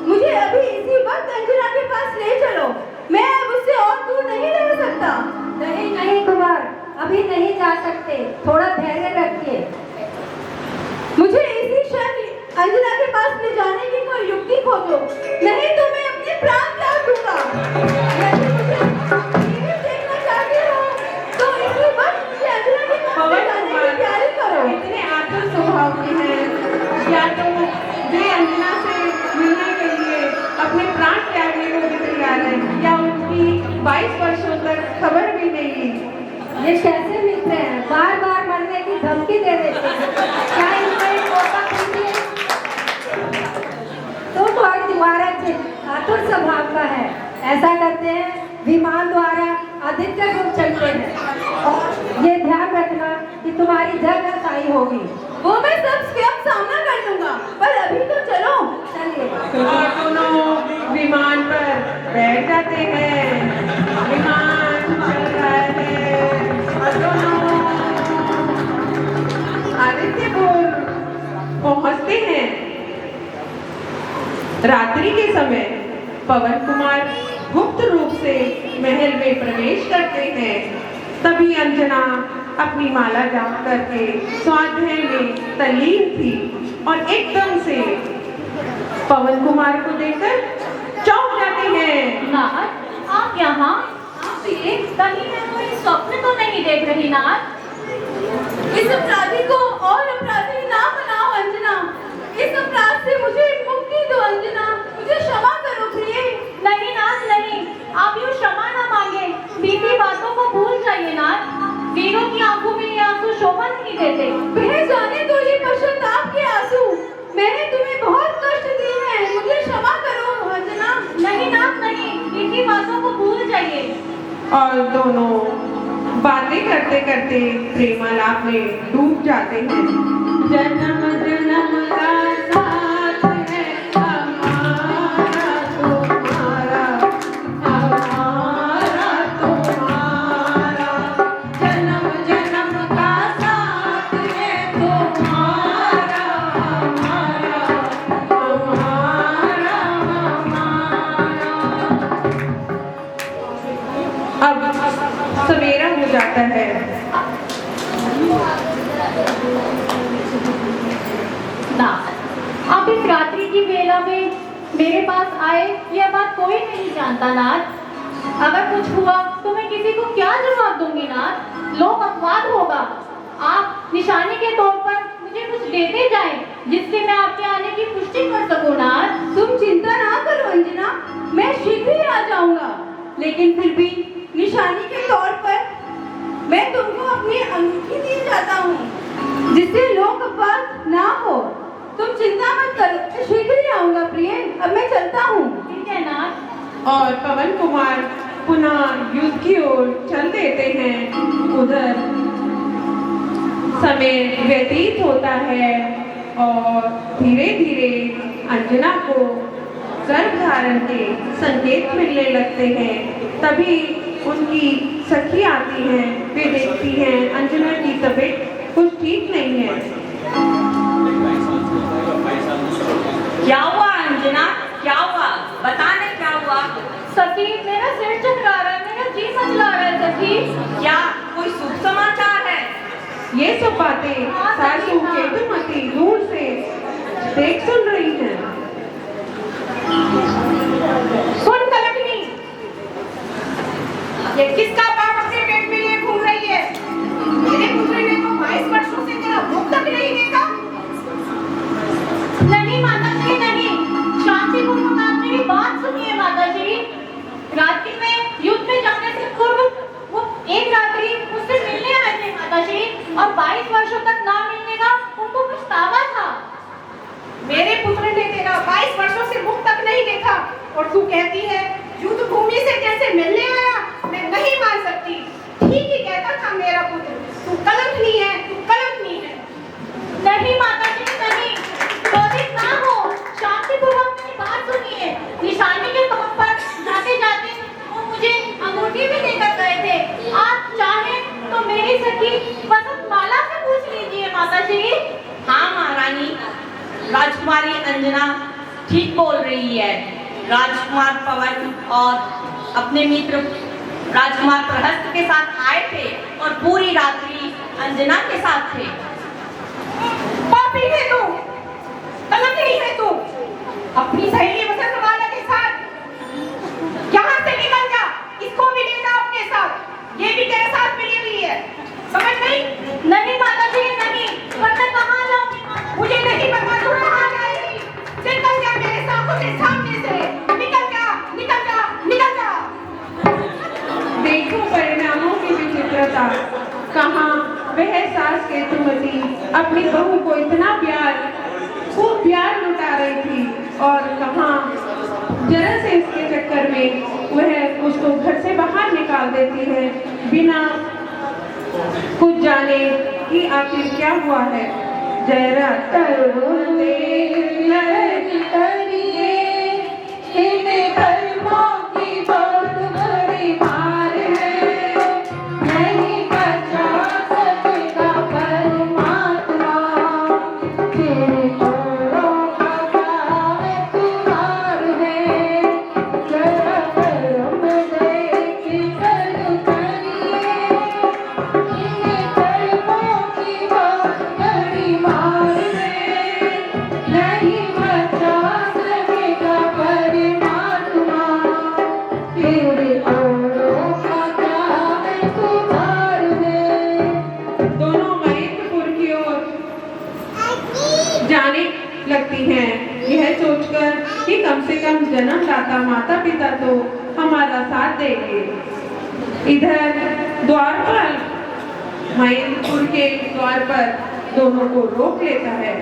मुझे अभी इसी वक्त अंजना के पास ले चलो। मैं अब उससे और दूर नहीं रह सकता। नहीं नहीं कुमार, अभी नहीं जा सकते, थोड़ा धैर्य रखिए। मुझे इसी क्षण अंजना के पास ले जाने की कोई युक्ति खोजो, नहीं तो मैं अपने प्राण त्याग दूंगा। यदि मुझे जीवित देखना चाहते हो तो इसी वक्त मुझे अंजना के पास ले जाने की तैयारी करो। इतने आतुर स्वभाव के हैं, या तो वे अंजना से मिलने के लिए अपने प्राण त्यागने को भी तैयार है, या उनकी 22 वर्षों तक खबर भी नहीं ली। ये कैसे मित्र हैं, बार बार मरने की धमकी दे देते हैं। क्या इनका एक मौका दीजिए? तो बहुत तुम्हारा आतुर स्वभाव का है। ऐसा करते हैं, विमान द्वारा आदित्य को चलते हैं और ये ध्यान रखना कि तुम्हारी जग रसाई होगी। वो मैं सब स्वयं सामना कर लूंगा, पर अभी तो चलो। चलिए। और दोनों विमान पर बैठ जाते हैं। विमान चल रहा है और दोनों आदित्यपुर पहुंचते हैं। रात्रि के समय पवन कुमार गुप्त रूप से महल में प्रवेश करते हैं। तभी अंजना अपनी माला जाप करके स्वाध्याय में तल्लीन थी और एकदम से पवन कुमार को देखकर चौंक जाती हैं। नाथ, आप यहाँ? कहीं मैं कोई स्वप्न तो नहीं देख रही नाथ? इस अपराधी को और अपराधी ना बनाओ अंजना। इस अपराध से मुझे मुक्ति दो अंजना। मुझे क्षमा करो प्रिय। नहीं नाथ नहीं, आप यूँ क्षमा ना मांगे, बीती बातों को भूल जाइए नाथ। वीरों की आंखों में ये आंसू शोभा नहीं देते। बह जाने दो ये पश्चाताप के आंसू। मैंने तुम्हें बहुत कष्ट दिए हैं, मुझे क्षमा करो अंजना। नहीं नाथ नहीं, बीती बातों को भूल जाइए। और दोनों बातें करते करते प्रेमालाप में डूब जाते हैं। जन्म जन्म का साथ है हमारा तुम्हारा, हमारा तुम्हारा। जन्म जन्म का साथ है तुम्हारा, हमारा, हमारा, हमारा। अब सवेरा हो जाता है। नाथ, आप इस रात्रि की वेला में मेरे पास आए, यह बात कोई नहीं जानता नाथ। अगर कुछ हुआ तो मैं किसी को क्या जवाब दूंगी नाथ? लोग अपवाद होगा। आप निशानी के तौर पर मुझे कुछ देते जाएं, जिससे मैं आपके आने की पुष्टि कर सकूं नाथ। तुम चिंता ना करो अंजना, मैं शीघ्र ही आ जाऊंगा। लेकिन फिर भी निशानी के तौर पर मैं तुमको अपनी अंगूठी दिए जाता हूँ, जिससे लोग अपवाद ना हो। तुम चिंता मत करो, मैं शीघ्र ही आऊंगा प्रिय। अब मैं चलता हूँ। ठीक है नाथ। और पवन कुमार पुनः युद्ध की ओर चल देते हैं। उधर समय व्यतीत होता है और धीरे धीरे अंजना को गर्भ धारण के संकेत मिलने लगते हैं। तभी उनकी सखी आती हैं, वे देखती हैं अंजना की तबीयत कुछ ठीक नहीं है। क्या हुआ अंजना, क्या हुआ? बताने क्या हुआ? सखी, मेरा सिर चकरा रहा है, मेरा जी मचला रहा है सखी। क्या कोई शुभ समाचार है? ये सब बातें सासू केतुमती दूर से देख सुन रही हैं। सुन कलकनी, ये किसका बाप अपने पेट में लिए घूम रही है? मेरे पुत्र ने तो 22 वर्षों से तेरा मुख तक नहीं देखा। नहीं माता जी, नहीं। शांतिपूर्वक आप मेरी बात सुनिए माता जी। रात्रि में युद्ध में जाने से पूर्व वो एक रात्रि मुझसे मिलने आए थे माता जी, और 22 वर्षों तक ना मिलने का उनको पछतावा था। मेरे पुत्र ने तेरा 22 वर्षों से मुख तक नहीं देखा और तू कहती है युद्ध भूमि से कैसे मिलने आया? मैं नहीं मान सकती। ठीक ही कहता था मेरा पुत्र, तू कलंकनी है, तू कलंकनी है। नहीं माता जी, नहीं। क्रोधित ना हो, शांतिपूर्वक मेरी बात सुनिए। निशानी के तौर पर जाते जाते वो मुझे अंगूठी भी देकर गए थे। आप चाहें तो मेरी सखी वसंतमाला से पूछ लीजिए माता जी। हाँ महारानी, राजकुमारी अंजना ठीक बोल रही है। राजकुमार पवन और अपने मित्र राजकुमार प्रहस्त के साथ आए थे और पूरी रात्रि अंजना के साथ थे। पापी है तू, कलंकनी है तू। अपनी सहेली वसंतमाला के साथ यहाँ से निकल जा, इसको भी ले जा अपने साथ। ये भी तेरे साथ मिली हुई है, समझ गई? नहीं माता जी, नहीं। पर मैं कहाँ जाऊंगी माता जी? मुझे नहीं पता तू कहाँ जाएगी। निकल जा मेरे सामने से, निकल जा, निकल जा, निकल जा। देखो परिणामों की विचित्रता। कहाँ वह सास केतुमती अपनी बहू को इतना खूब प्यार लुटा रही थी, और कहाँ जरा से इसके चक्कर में वह उसको घर से बाहर निकाल देती है, बिना कुछ जाने कि आखिर क्या हुआ है। जरा लगती हैं, यह सोचकर कि कम से कम जन्मदाता माता पिता तो हमारा साथ देंगे। इधर द्वारपाल महेंद्रपुर के द्वार पर दोनों को रोक लेता है।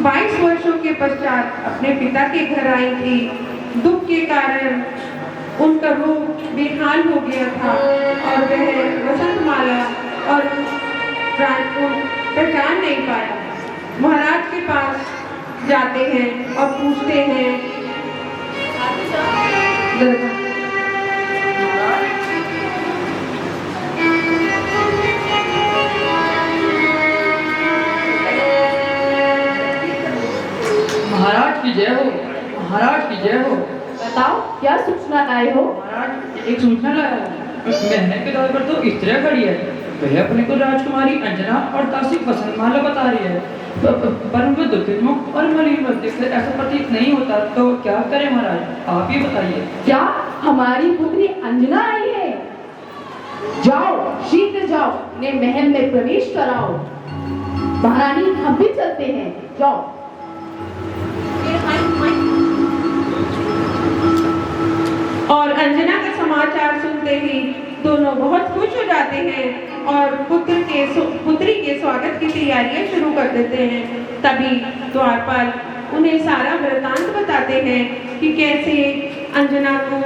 22 वर्षों के पश्चात अपने पिता के घर आई थी। दुख के कारण उनका रूप बेहाल हो गया था और वह वसंतमाला और प्राण को पहचान नहीं पाया। महाराज के पास जाते हैं और पूछते हैं, महाराज की जय हो, महाराज की जय हो। बताओ क्या सूचना लाए हो? महाराज एक सूचना लाया हूं। उस महल के द्वार पर तो स्त्रियां खड़ी है। वह अपने को राजकुमारी अंजना और दासी वसंतमाला बता रही है, पर उनके दुखित मुख और मलिन मुख देखकर ऐसा प्रतीत नहीं होता, तो क्या करें महाराज, आप ही बताइए। क्या हमारी पुत्री अंजना आई है? जाओ, शीघ्र जाओ, उन्हें महल में प्रवेश कराओ। महारानी, हम भी चलते हैं, जाओ। और अंजना का समाचार सुनते ही दोनों बहुत खुश हो जाते हैं और पुत्री के स्वागत की तैयारियां शुरू कर देते हैं। तभी द्वारपाल उन्हें सारा वृतांत बताते हैं कि कैसे अंजना को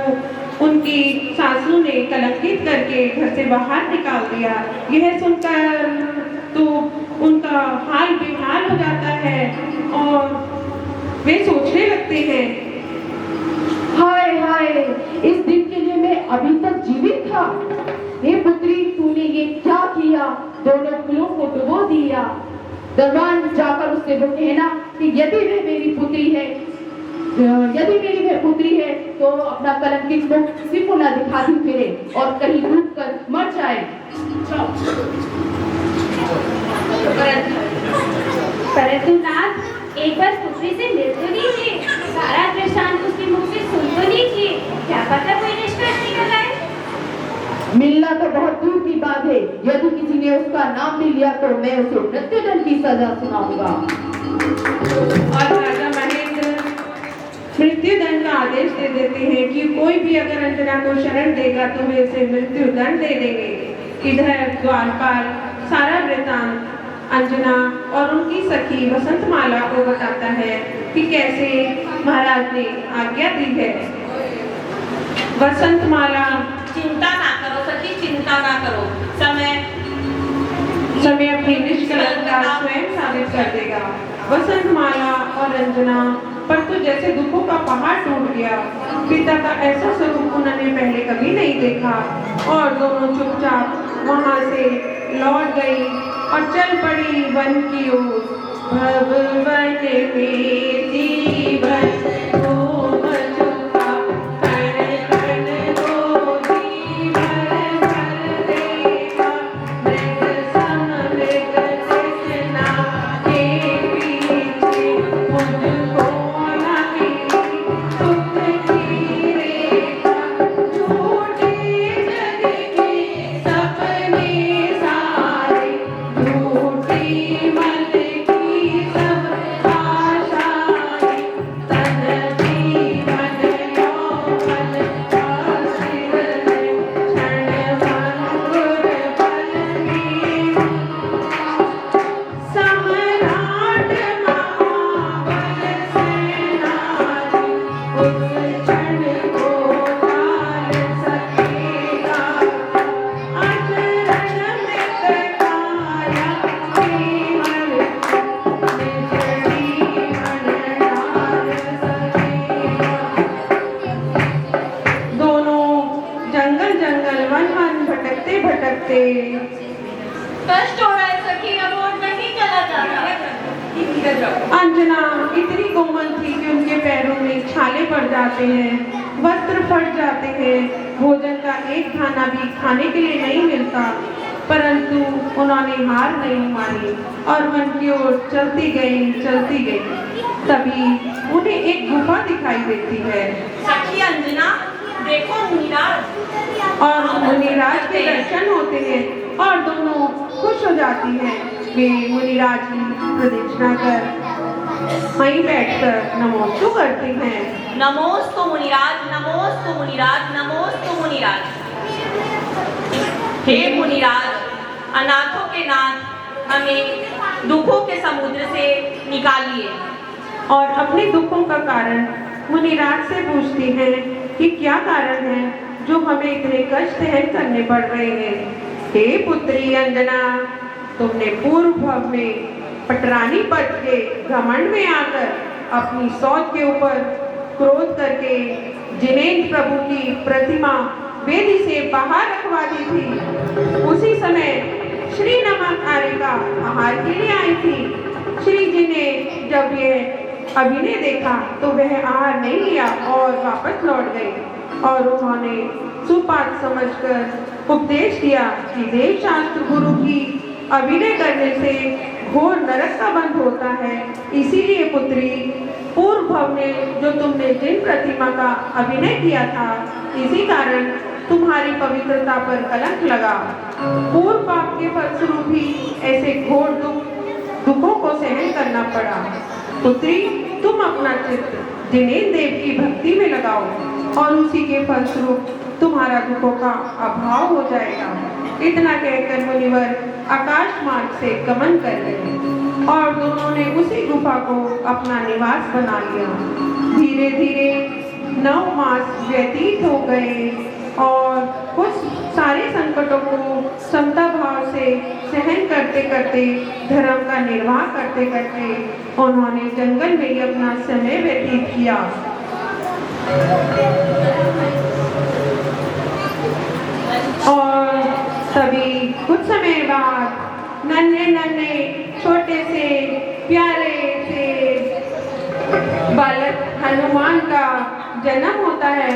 उनकी सासू ने कलंकित करके घर से बाहर निकाल दिया। यह सुनकर तो उनका हाल बेहाल हो जाता है और वे सोचने लगते हैं, हाय हाय, इस दिन के लिए मैं अभी तक जीवित था। हे पुत्री, तूने ये क्या किया? दोनों कुलों को डुबो दिया। दरबार जाकर उससे वो कहना कि यदि वह मेरी पुत्री है तो अपना कलंकित मुख किसी को न दिखाती फिरे और कहीं डूब कर मर जाए। परंतु नाथ, एक बार पुत्री से मिल तो लीजिए, सारा दृष्टांत उसके मुख से सुन तो लीजिए, क्या पता कोई निष्कर्ष निकल आए। मिलना तो बहुत दूर की बात है, यदि किसी ने उसका नाम भी लिया तो मैं उसे मृत्युदंड की सजा सुनाऊंगा। और राजा महेंद्र मृत्युदंड का आदेश दे देते हैं कि कोई भी अगर अंजना को शरण देगा तो वे उसे मृत्युदंड दे देंगे। इधर द्वारपाल सारा वृतांत अंजना और उनकी सखी वसंतमाला को बताता है कि कैसे महाराज ने आज्ञा दी है। वसंतमाला, चिंता ना करो सखी, चिंता ना करो, समय अपनी निष्कलंकता स्वयं साबित कर देगा। वसंतमाला और अंजना पर तो जैसे दुखों का पहाड़ टूट गया। पिता का ऐसा स्वरूप उन्होंने पहले कभी नहीं देखा और दोनों चुपचाप वहां से लौट गई और चल पड़ी वन की ओर। भवन में जीवन को बचुका, कण कण को जीवन भर देगा। मृग सम मृग तृष्णा के पीछे, मुझको न मिली सुख की रेखा। झूठे जग के सपने सारे, झूठी मन की सब आशाएं, तन जीवन यौवन का सिर है, क्षण भंगुर पल में। सम्राट महाबल सेनानी, उस क्षण को टाल सकेगा। अचरज में काया जीवन, निज जीवन डाल सकेगा। दोनों जंगल जंगल वन वन भटकते भटकते कष्ट हो रहा है सखी, अब और नहीं चला जाता। अंजना इतनी कोमल थी कि उनके पैरों में छाले पड़ जाते हैं, वस्त्र फट जाते हैं, भोजन का एक खाना भी खाने के लिए नहीं मिलता। परंतु उन्होंने हार नहीं मानी और वन की ओर चलती गई। तभी उन्हें एक गुफा दिखाई देती है सखी अंजना, देखो मुनिराज। और मुनिराज के दर्शन होते हैं और दोनों खुश हो जाती हैं। वे मुनिराज की प्रदक्षिणा कर वहीं बैठकर नमोस्तु करती हैं। नमोस्तु मुनिराज, नमोस्तु मुनिराज, नमोस्तु मुनिराज। हे मुनिराज, अनाथों के नाथ, हमें दुखों के समुद्र से निकालिए। और अपने दुखों का कारण मुनिराज से पूछती हैं कि क्या कारण है जो हमें इतने कष्ट सहन करने पड़ रहे हैं। हे पुत्री अंजना, तुमने पूर्व भव में पटरानी पद के घमंड में आकर अपनी सौत के ऊपर क्रोध करके जिनेन्द्र प्रभु की प्रतिमा वेदी से बाहर रखवा दी थी। उसी समय श्री नमक आर्य का आहार के लिए आई थी। श्री जी ने जब यह अभिनय देखा तो वह आहार नहीं लिया और वापस लौट गई और उन्होंने सुपात समझकर उपदेश दिया कि देव शास्त्र गुरु की अभिनय करने से घोर नरक का बंध होता है। इसीलिए पुत्री, पूर्व भव ने जो तुमने जिन प्रतिमा का अभिनय किया था, इसी कारण तुम्हारी पवित्रता पर कलंक लगा। पूर्व पाप के फलस्वरूप भी ऐसे घोर दुखों को सहन करना पड़ा। पुत्री, तुम अपना चित्त जिनेन्द्र देव की भक्ति में लगाओ और उसी के फलस्वरूप तुम्हारा दुखों का अभाव हो जाएगा। इतना कहकर मुनिवर आकाश मार्ग से गमन कर गए और दोनों ने उसी गुफा को अपना निवास बना लिया। धीरे धीरे 9 मास व्यतीत हो गए और कुछ सारे संकटों को समता भाव से सहन करते करते, धर्म का निर्वाह करते करते उन्होंने जंगल में ही अपना समय व्यतीत किया। और तभी कुछ समय बाद नन्हे नन्हे छोटे से प्यारे से बालक हनुमान का जन्म होता है।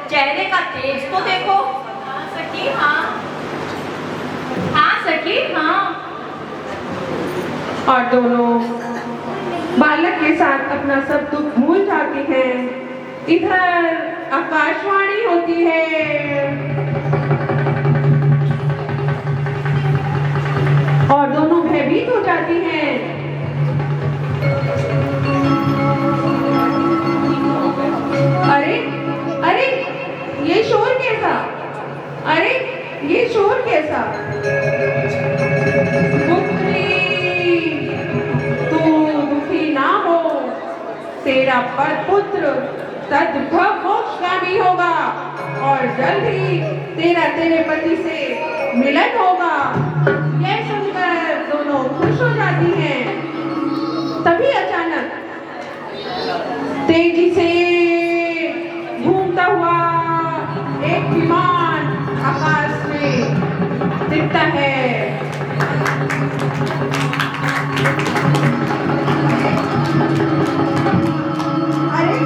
चेहरे का तेज तो देखो। सखी हाँ, हाँ सखी हाँ। और दोनों बालक के साथ अपना सब दुख भूल जाती हैं। इधर आकाशवाणी होती है और दोनों भयभीत हो जाती हैं। अरे अरे, ये शोर कैसा? अरे ये शोर कैसा? पुत्री, तू दुखी ना हो, तेरा पुत्र तद्भव मोक्षगामी होगा और जल्द ही तेरे पति से मिलन होगा। यह सुनकर दोनों खुश हो जाती हैं। तभी अचानक तेजी से घूमता हुआ एक विमान आकाश में दिखता है। अरे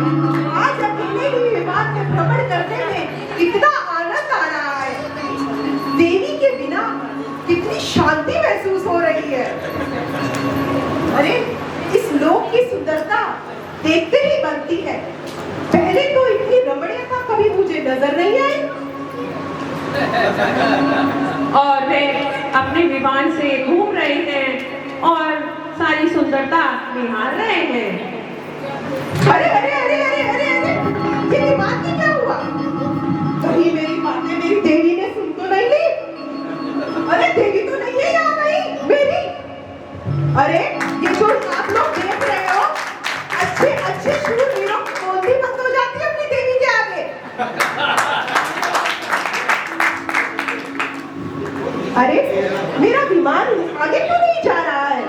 आज अकेले ही विमान में भ्रमण करने में इतना आनंद आ रहा है। देवी के बिना कितनी शांति महसूस हो रही है। अरे इस लोक की सुंदरता देखते ही बनती है। पहले तो इतनी रमणीयता कभी मुझे नजर नहीं आई। और वे अपने विमान से घूम रहे हैं और सारी सुंदरता निहार रहे हैं। अरे अरे अरे अरे अरे अरे, ये विमान की क्या हुआ? कहीं मेरी बातें मेरी देवी ने सुन तो नहीं ली? अरे देवी तो नहीं है यहाँ कहीं मेरी। अरे ये जो आप लोग देख रहे हो, अच्छे अच्छे शूरवीरों की बोलती बंद हो जाती है अपनी देवी के आगे। अरे मेरा विमान आगे क्यों नहीं जा रहा है?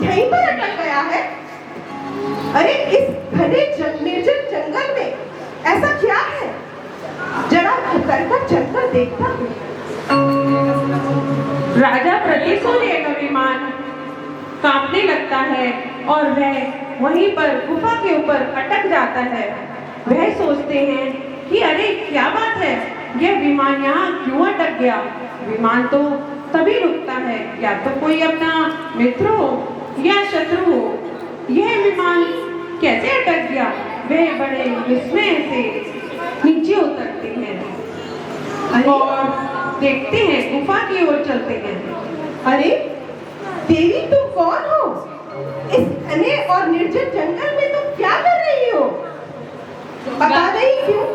यहीं पर अटक गया है। अरे इस घने निर्जन जंगल में ऐसा क्या है? जरा उतरकर चलकर देखता हूँ। राजा प्रतिसूर्य का विमान कांपने लगता है और वह वहीं पर गुफा के ऊपर अटक जाता है। वह सोचते हैं कि अरे क्या बात है, यह विमान यहाँ क्यों अटक गया? विमान तो तभी रुकता है या तो कोई अपना मित्र हो या शत्रु हो। यह विमान कैसे अटक गया? वह बड़े विस्मय से नीचे उतरते हैं और देखते हैं, गुफा की ओर चलते हैं। अरे देवी तुम कौन हो? इस घने और निर्जन जंगल में तुम क्या कर रही हो? हो? बता नहीं क्यों?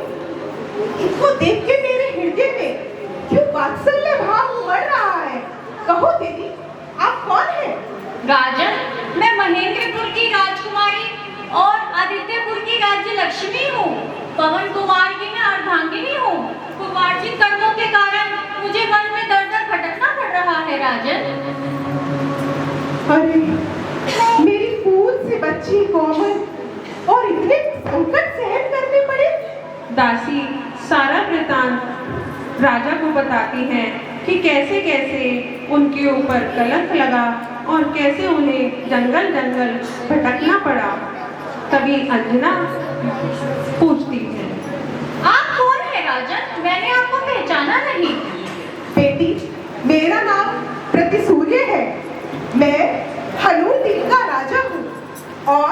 इनको देख के मेरे हृदय में क्यों वात्सल्य भाव उमड़ रहा है? कहो देवी, आप कौन हैं? राजन, मैं महेंद्रपुर की राजकुमारी और आदित्यपुर की राज्य लक्ष्मी हूँ। पवन कुमार की मैं अर्धांगिनी हूँ। कुमार्जित कर्मों के कारण मुझे मन में दर दर भटकना पड़ रहा है राजन। अरे, मेरी फूल से बच्ची कोमल और इतने संकट सहन करने पड़े। दासी सारा वृतांत राजा को बताती हैं कि कैसे कैसे उनके ऊपर कलंक लगा और कैसे उन्हें जंगल जंगल भटकना पड़ा। तभी अंजना पूछती है, आप कौन है राजन? मैंने आपको पहचाना नहीं। बेटी, मेरा नाम प्रतिसूर्य है। मैं हनूद्वीप का राजा हूँ और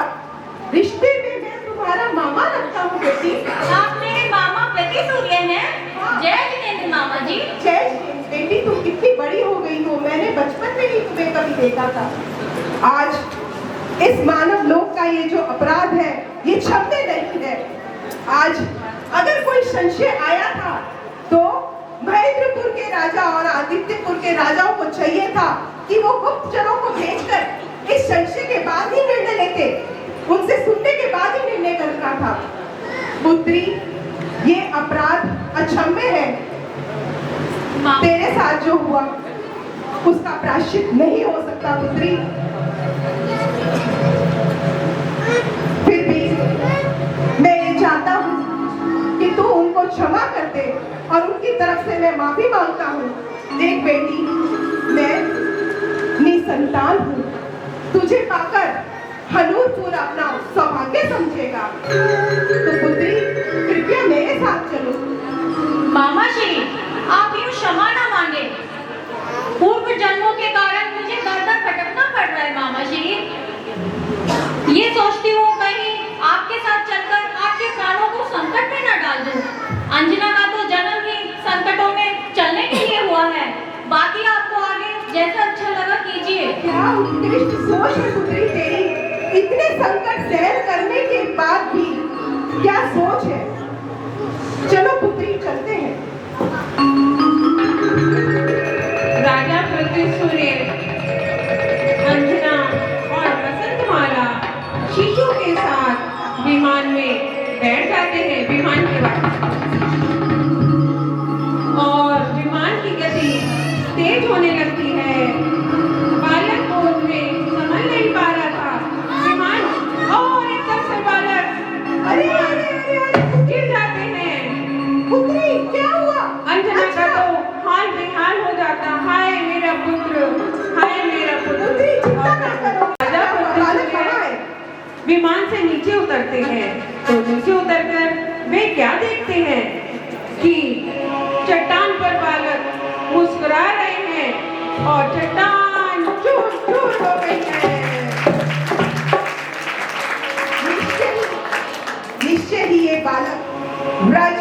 रिश्ते में मैं तुम्हारा मामा लगता हूँ। बेटी, आप मेरे मामा प्रतिसूर्य हैं। जय जिनेंद्र मामा जी। जय श्री। बेटी, तुम कितनी बड़ी हो गई हो, मैंने बचपन में ही तुम्हें कभी देखा था। आज इस मानव लोक का ये जो अपराध है ये क्षम्य नहीं है। आज अगर कोई संशय आया था तो महेंद्रपुर के राजा और आदित्यपुर के राजाओं को चाहिए था कि वो गुप्तचरों को भेजकर इस संशय के बाद ही निर्णय लेते, उनसे सुनने के बाद ही निर्णय करना था। पुत्री, ये अपराध अक्षम्य है। तेरे साथ जो हुआ उसका प्रायश्चित नहीं हो सकता पुत्री। फिर भी मैं ये चाहता हूँ कि तू उनको क्षमा कर दे और उनकी तरफ से मैं माफी मांगता हूँ। देख बेटी, मैं निसंतान हूँ। तुझे पाकर हनूरपुर अपना सौभाग्य समझेगा। तो पुत्री, कृपया मेरे साथ चलो। मामा श्री, आप यूं क्षमा ना मांगे। पूर्व जन्मों के कारण मुझे दर दर भटकना पड़ रहा है मामा श्री। ये सोचती हूँ कहीं आपके साथ चलकर आपके प्राणों को संकट में न डाल दूं। अंजना का तो जन्म ही संकटों में चलने के लिए हुआ है। बाकी आपको आगे जैसा अच्छा लगा कीजिए। क्या उत्कृष्ट सोच है पुत्री तेरी। इतने संकट सहन करने के बाद भी क्या सोच है। चलो पुत्री, चलते हैं। राजा प्रतिसूर्य, अंजना और वसंतमाला शिशु के साथ विमान में बैठ जाते हैं। विमान के बाद और विमान की गति तेज होने लगती है। बालक को उसमें समझ नहीं पा रहा था। विमान और एकदम से बालक अरे अरे अरे अरे गिर जाते हैं। पुत्री, क्या हुआ? अंजना का तो हाल बेहाल हो जाता। हाय मेरा पुत्र, हाय मेरा पुत्र। पुत्री, चिंता ना करो। राजा बालक कहाँ है? विमान से नीचे उतरते हैं तो नीचे उतरकर वे क्या देखते हैं कि चट्टान पर बालक मुस्कुरा रहे हैं और चट्टान चूर चूर हो गई है। निश्चय ही ये बालक ब्रज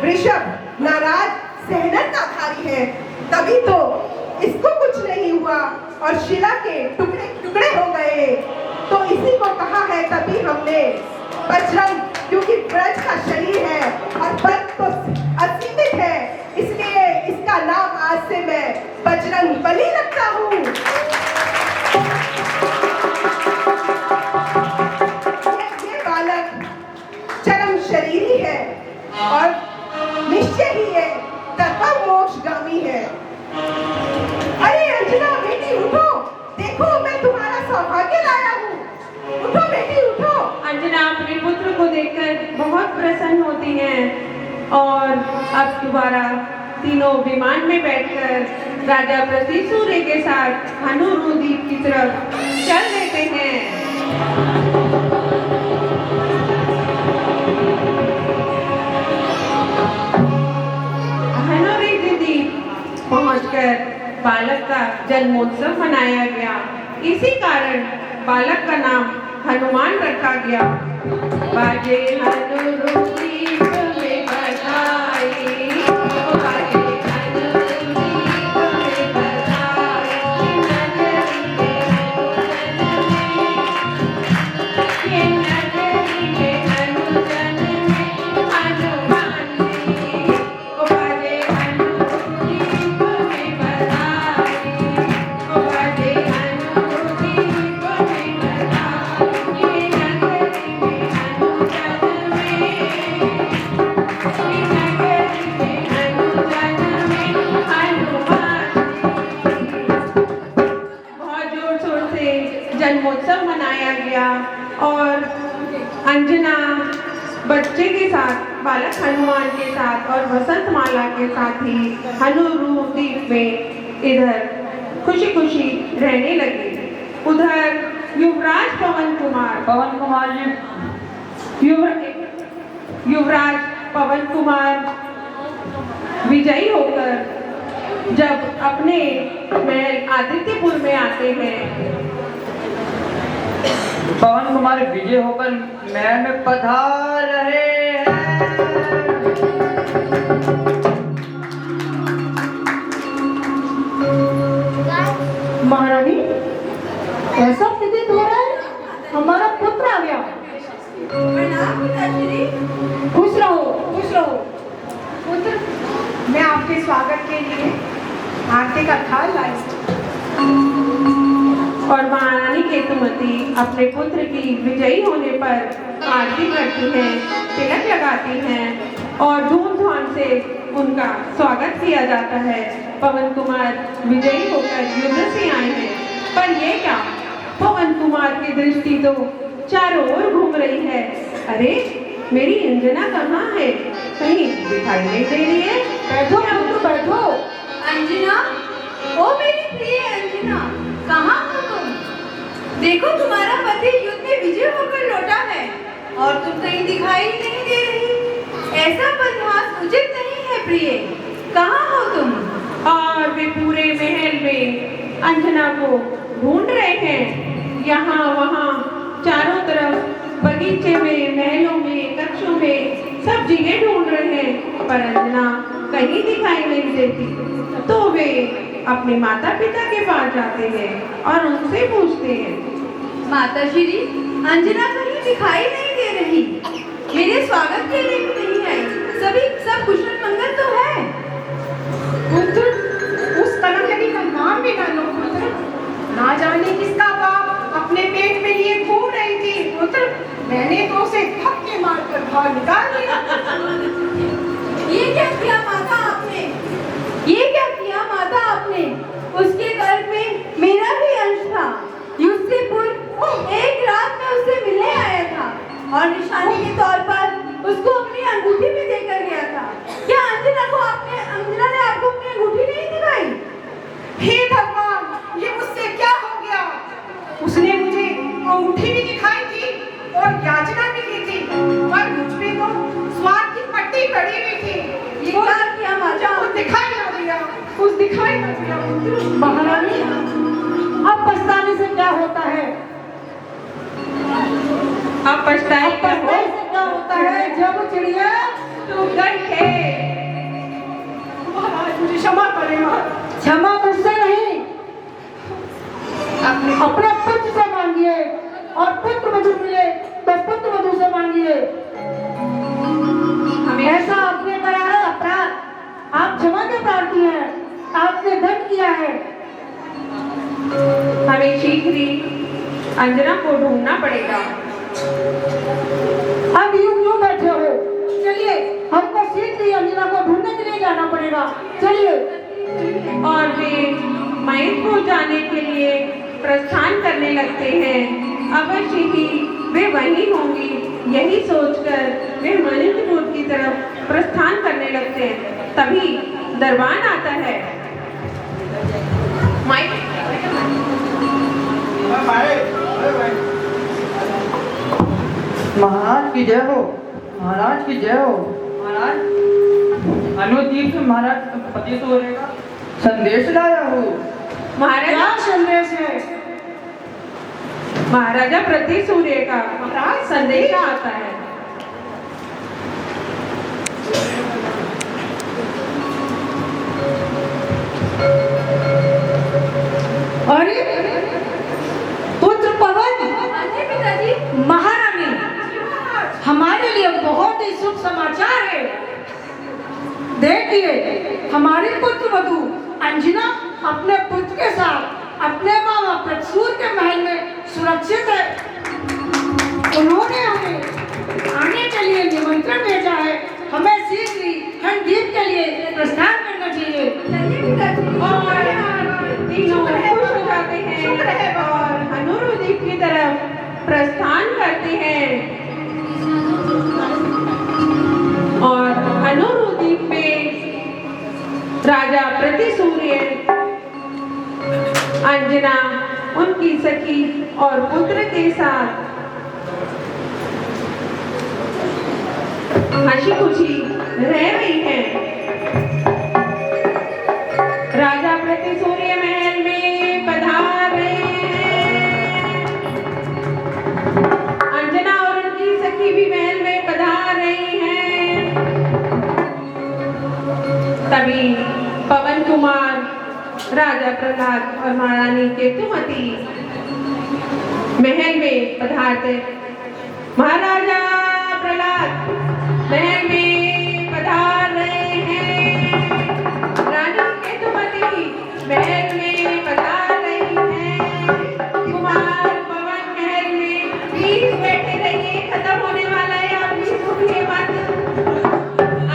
वृषभ नाराज सहनताधारी है। तभी तो इसको कुछ नहीं हुआ और शिला के टुकड़े टुकड़े हो गए। तो इसी को कहा है तभी हमने बजरंग, क्योंकि ब्रज का शरीर है और बल तो असीमित है, इसलिए इसका नाम आज से मैं बजरंग बली रखता हूँ। ये बालक चरम शरीरी है और निश्चय ही ये तत्व मोक्षगामी है। अरे अंजना बेटी, उठो, देखो मैं तुम्हारा सौभाग्य लाया हूँ। उठो बेटी, उठो। अंजना अपने पुत्र को देखकर बहुत प्रसन्न होती हैं और अब दोबारा तीनों विमान में बैठकर राजा प्रतिसूर्य के साथ हनूद्वीप की तरफ चल देते हैं। हनूद्वीप पहुंचकर बालक का जन्मोत्सव मनाया गया। इसी कारण बालक का नाम हनुमान रखा गया। बाजे हनूद्वीप में बधाई, बाजे हनूद्वीप में बधाई, नगरी में बच्चे के साथ, बालक हनुमान के साथ और वसंतमाला के साथ ही हनुरू द्वीप में इधर खुशी खुशी रहने लगे। उधर युवराज पवन कुमार युवराज पवन कुमार विजयी होकर जब अपने महल आदित्यपुर में आते हैं, पवन कुमार विजय होकर महल में पधार रहे हैं। महारानी, ऐसा प्रतीत हो रहा है हमारा पुत्र आ गया। प्रणाम पिताश्री। खुश रहो, खुश रहो। पुत्र, मैं आपके स्वागत के लिए आरती का थाल लाई। और महारानी केतुमती अपने पुत्र की विजयी होने पर आरती करती हैं, तिलक लगाती हैं और धूमधाम से उनका स्वागत किया जाता है। पवन कुमार विजयी होकर युद्ध से आए हैं, पर ये क्या, पवन कुमार की दृष्टि तो चारों ओर घूम रही है। अरे मेरी अंजना कहाँ है? कहीं दिखाई नहीं दे रही है। बैठो पुत्र, बैठो। अंजना, ओ मेरी प्रिय अंजना, कहाँ हो तुम? देखो तुम्हारा पति युद्ध में विजय होकर लौटा है और तुम कहीं दिखाई नहीं दे रही। ऐसा बदमाश उचित नहीं है प्रिय। कहाँ हो तुम? और वे पूरे महल में अंजना को ढूंढ रहे हैं, यहाँ वहाँ चारों तरफ, बगीचे में, महलों में, कक्षों में, सब जगह ढूंढ रहे हैं, पर अंजना कहीं दिखाई नहीं देती। तो वे अपने माता पिता के पास जाते हैं और उनसे पूछते हैं, माता श्री, अंजना कहीं दिखाई नहीं दे रही। मेरे स्वागत के लिए भी नहीं आई। सब कुशल मंगल तो है। पुत्र, उस कलंकनी का नाम भी ना लो पुत्र। ना जाने किसका बाप अपने पेट में लिए घूम रही थी पुत्र। मैंने तो उसे धक्के मारकर बाहर निकाल दिया। ये क्या किया माता आपने? ये क्या किया माता आपने? उसके गर्भ में मेरा भी अंश था। युद्ध से पूर्व एक रात में उससे मिलने आया था और निशानी के तौर पर उसको अपनी अंगूठी भी देकर गया था। क्या अंजना ने आपको अपनी अंगूठी नहीं दिखाई? हे भगवान, ये मुझसे क्या हो गया? उसने मुझे अंगूठी भी दिखाई थी और याचना भी की थी, पर मुझ पे तो स्वाद की पट्टी पड़ी हुई थी। ये क्या किया माता? कुछ दिखाई ना दिया, कुछ दिखाई ना दिया। महारानी, अब पछताने से क्या होता है? अब पछताए क्या हो? से क्या होता है जब चिड़िया तू गई है। महाराज, मुझे क्षमा करेगा। क्षमा मुझसे नहीं, अपने पुत्र से मांगिए, और पुत्र मधु मिले तो पुत्र मधु से मांगिए। ऐसा आपने करा है अपराध, आप क्षमा के प्रार्थी हैं, आपने दंड किया है। हमें शीघ्र ही अंजना को ढूंढना पड़ेगा। अब यूं बैठे हो, चलिए हमको शीघ्र ही अंजना को ढूंढने के लिए जाना पड़ेगा। चलिए। और वे मयंकपुर जाने के लिए प्रस्थान करने लगते हैं। अवश्य ही वे वहीं होंगी, यही सोचकर वे मयंकपुर की तरफ प्रस्थान करने लगते हैं। तभी दरबान आता है। महाराज की जय हो, महाराज की जय हो। महाराज, अनुद्वीप से महाराज पति सूर्य का संदेश लाया हूँ। महाराजा संदेश है? महाराजा प्रति सूर्य का महाराज संदेश आता है। अरे पुत्र पवन, पिताजी। महारानी, हमारे लिए बहुत ही शुभ समाचार है। देखिए, हमारी पुत्र वधू अंजना अपने पुत्र के साथ अपने मामा प्रसूर के महल में सुरक्षित है। उन्होंने हमें आने के लिए निमंत्रण भेजा है। हमें शीघ्र ही हरदीप के लिए प्रस्थान करना चाहिए। और तीनों खुश हो जाते हैं और हनुरू द्वीप की तरफ प्रस्थान करते हैं। राजा प्रतिसूर्य अंजना उनकी सखी और पुत्र के साथ हंसी खुशी रह रही है। राजा प्रतिसूर्य महल में पधार रहे हैं। अंजना और उनकी सखी भी महल में पधार रही हैं। तभी पवन कुमार, राजा प्रहलाद और महारानी केतुमती महल में पधारते। महाराजा प्रहलाद महल में पधार रहे हैं। रानी केतुमती महल में पधार रही हैं। कुमार पवन महल में प्लीज बैठे रहिए, खत्म होने वाला है, आप प्लीज उठिए मत।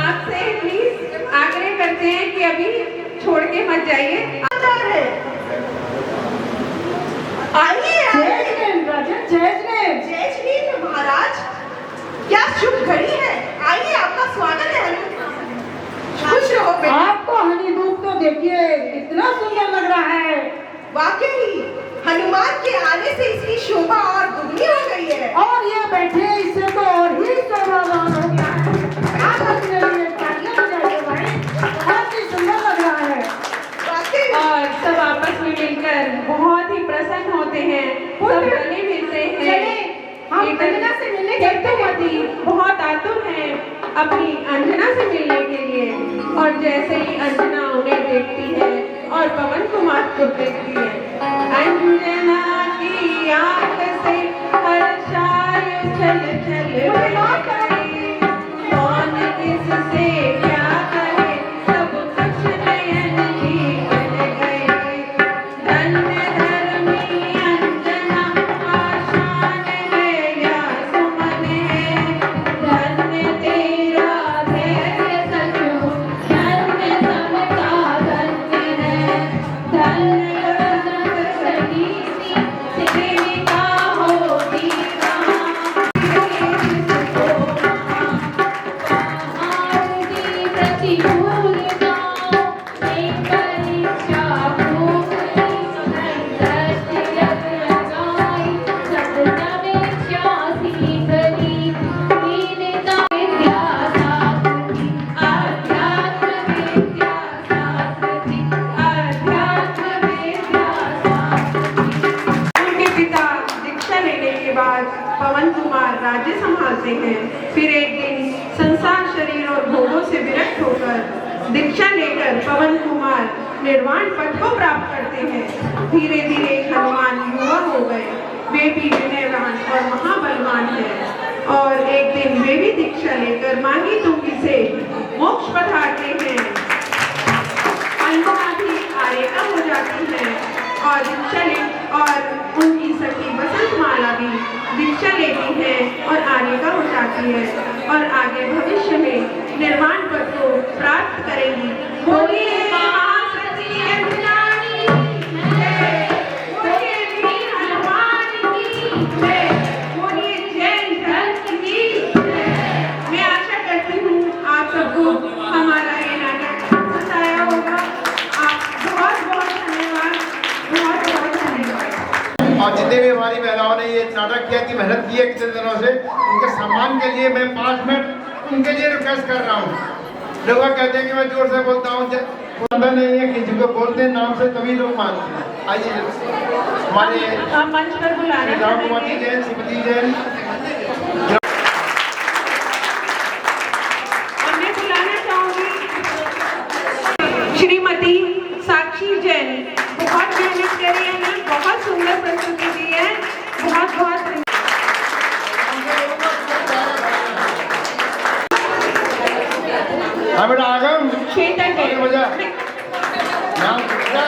आपसे प्लीज आग्रह करते हैं कि अभी छोड़ के मत जाइए। जय महाराज, क्या शुभ घड़ी है। आइए, आपका स्वागत है। खुश रहो बेटा। आपको हनीमून तो देखिए कितना सुंदर लग रहा है। वाकई हनुमान के आने से इसकी शोभा और दुगनी हो गई है। और ये बैठे इससे तो और ही शोभावान हो गया है। आप अपने लिए तालियां बजाइए भाई, बहुत ही सुंदर लग रहा है। वाकई और सब आपस में मिलकर बहुत ही प्रसन्न होते हैं, सब गले मिलते हैं। हम अंजना से मिलने केतुमती बहुत आतुर हैं अपनी अंजना से मिलने के लिए। और जैसे ही अंजना उन्हें देखती है और पवन कुमार को देखती है, अंजना की आंख से हर्षाय छल छल बह गई। कौन किससे क्या कहे, सब कुछ नयन ही बन गए। धन्य धर्मी अंजना आशान है या सुमन है। धन्य तेरा धैर्य सचो, धन्य समता धन्य है। धन्य सही सेविका होती उनके पिता दीक्षा लेने के बाद पवन कुमार राज्य संभालते हैं। फिर एक दिन संसार शरीर और भोगों से विरक्त होकर दीक्षा लेकर पवन कुमार निर्वाण पद को प्राप्त करते हैं। धीरे धीरे हनुमान युवा हो गए। वे भी विनयवान और महाबलवान हैं। और एक दिन वे भी दीक्षा लेकर मांगी तुंगी से मोक्ष पधारते हैं। अंजना भी आर्यका हो जाती है और दीक्षा ले और उनकी सखी बसंतमाला भी दीक्षा लेती है और आर्यका हो जाती है और आगे भविष्य में निर्वाण पद को प्राप्त करेंगी। बोलिए महासती अंजनानी जय, बोलिए वीर हनुमान की जय, बोलिए जय धन की जय। मैं आशा करती हूँ आप सबको हमारा ये नाटक पसंद आया होगा। आप बहुत बहुत धन्यवाद, बहुत बहुत धन्यवाद। और जितने भी हमारी महिलाओं ने ये नाटक किया थी, मेहनत की है कितने दिनों से, उनके सम्मान के लिए मैं 5 मिनट उनके लिए रिक्वेस्ट कर रहा हूँ। लोग कहते हैं कि मैं जोर से बोलता हूँ, पता नहीं है कि जिनको बोलते हैं नाम से तभी लोग मानते हैं। आइए हमारे आप मंच पर बुलाना राम कुमार जी जैन, श्रीमती जैन, और मैं बुलाना चाहूंगी श्रीमती साक्षी जैन। बहुत मेहनत करी है ना, बहुत सुंदर प्रस्तुति दी है। बहुत बहुत धन्यवाद। हाँ बेटा आगम श्वेता जैन। बजा नाम बजा।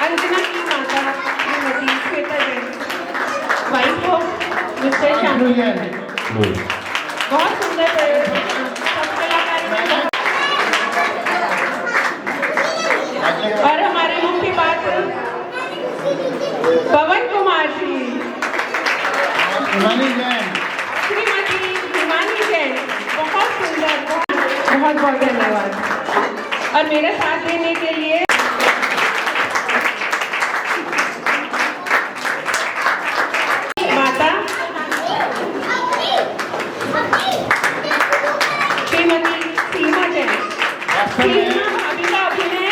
अंजना की माता Shrimati Shweta Jain, wife of mister Shanu Jain. बहुत सुंदर सब कलाकारी और हमारे मुख्य पात्र पवन कुमार जी, हिमानी जैन, श्रीमती हिमानी बहुत बहुत धन्यवाद। और मेरा साथ देने के लिए माता श्रीमती सीमा जैन। सीमा भाभी का अभिनय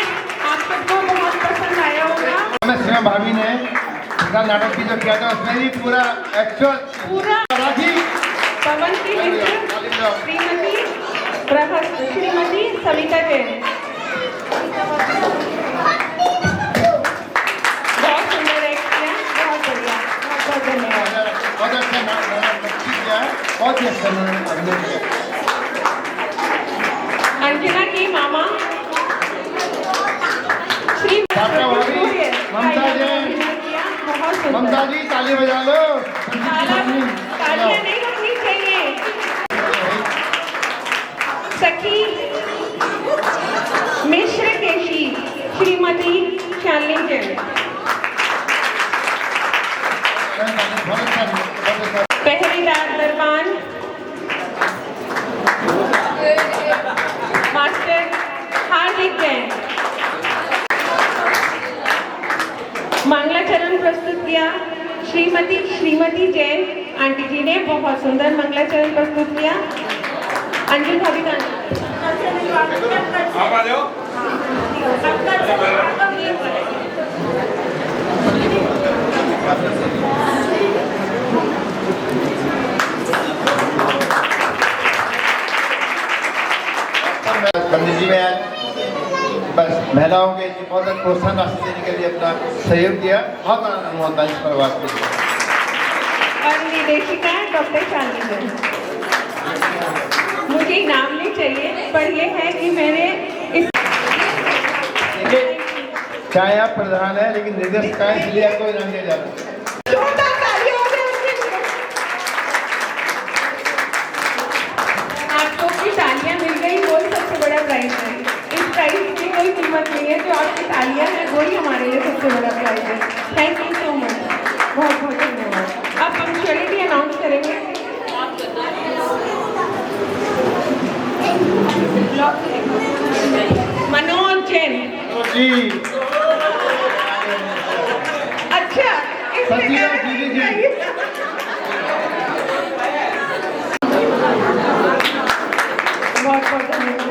आप सबको बहुत पसंद आया होगा। मैं सीमा भाभी ने इसका नाटक भी जो किया था उसमें भी पूरा एक्चुअल पूरा राखी पवन की मित्र श्रीमती श्रीमती सविता जैन। बहुत सुंदर एक्ट किया, बहुत बढ़िया, बहुत बहुत धन्यवाद। बहुत अच्छा नाटक किया है, बहुत ही अच्छा अभिनय किया। अंजना की मामा श्री डॉक्टर भाभी, ममता जैन। बहुत ममता सुंदर। जी ताली बजा लो। तालियां नहीं रुकनी चाहिए। सखी मिश्र केशी श्रीमती शालिनी जैन। पहरेदार दरबान मास्टर हार्दिक जैन। मंगलाचरण प्रस्तुत किया श्रीमती जैन आंटी जी ने बहुत सुंदर मंगलाचरण प्रस्तुत किया। अंजू भाभी का आप आ जाओ। पंडित जी में बस महिलाओं के लिए बहुत प्रोत्साहन राशि देने के लिए अपना सहयोग दिया। बहुत आनंद होता है इस परिवार के लिए। और निर्देशिका डॉक्टर शालिनी जैन। मुझे नाम नहीं चाहिए पर यह है कि मैंने इस चाहे आप प्रधान है लेकिन निर्देशक का इसलिए आपको इनाम दिया जा रहा है। छोटा तालियों में उनके लिए। आपको की तालियां मिल गई वही सबसे बड़ा प्राइज है। इस प्राइज की कोई कीमत नहीं है, जो आपकी तालियां हैं वही हमारे लिए सबसे बड़ा प्राइज है। थैंक यू सो मच, बहुत बहुत धन्यवाद। अब पंक्चुअलिटी अनाउंस करेंगे। मनोज जैन। जी अच्छा सचिन दीदी जी। बहुत बहुत धन्यवाद।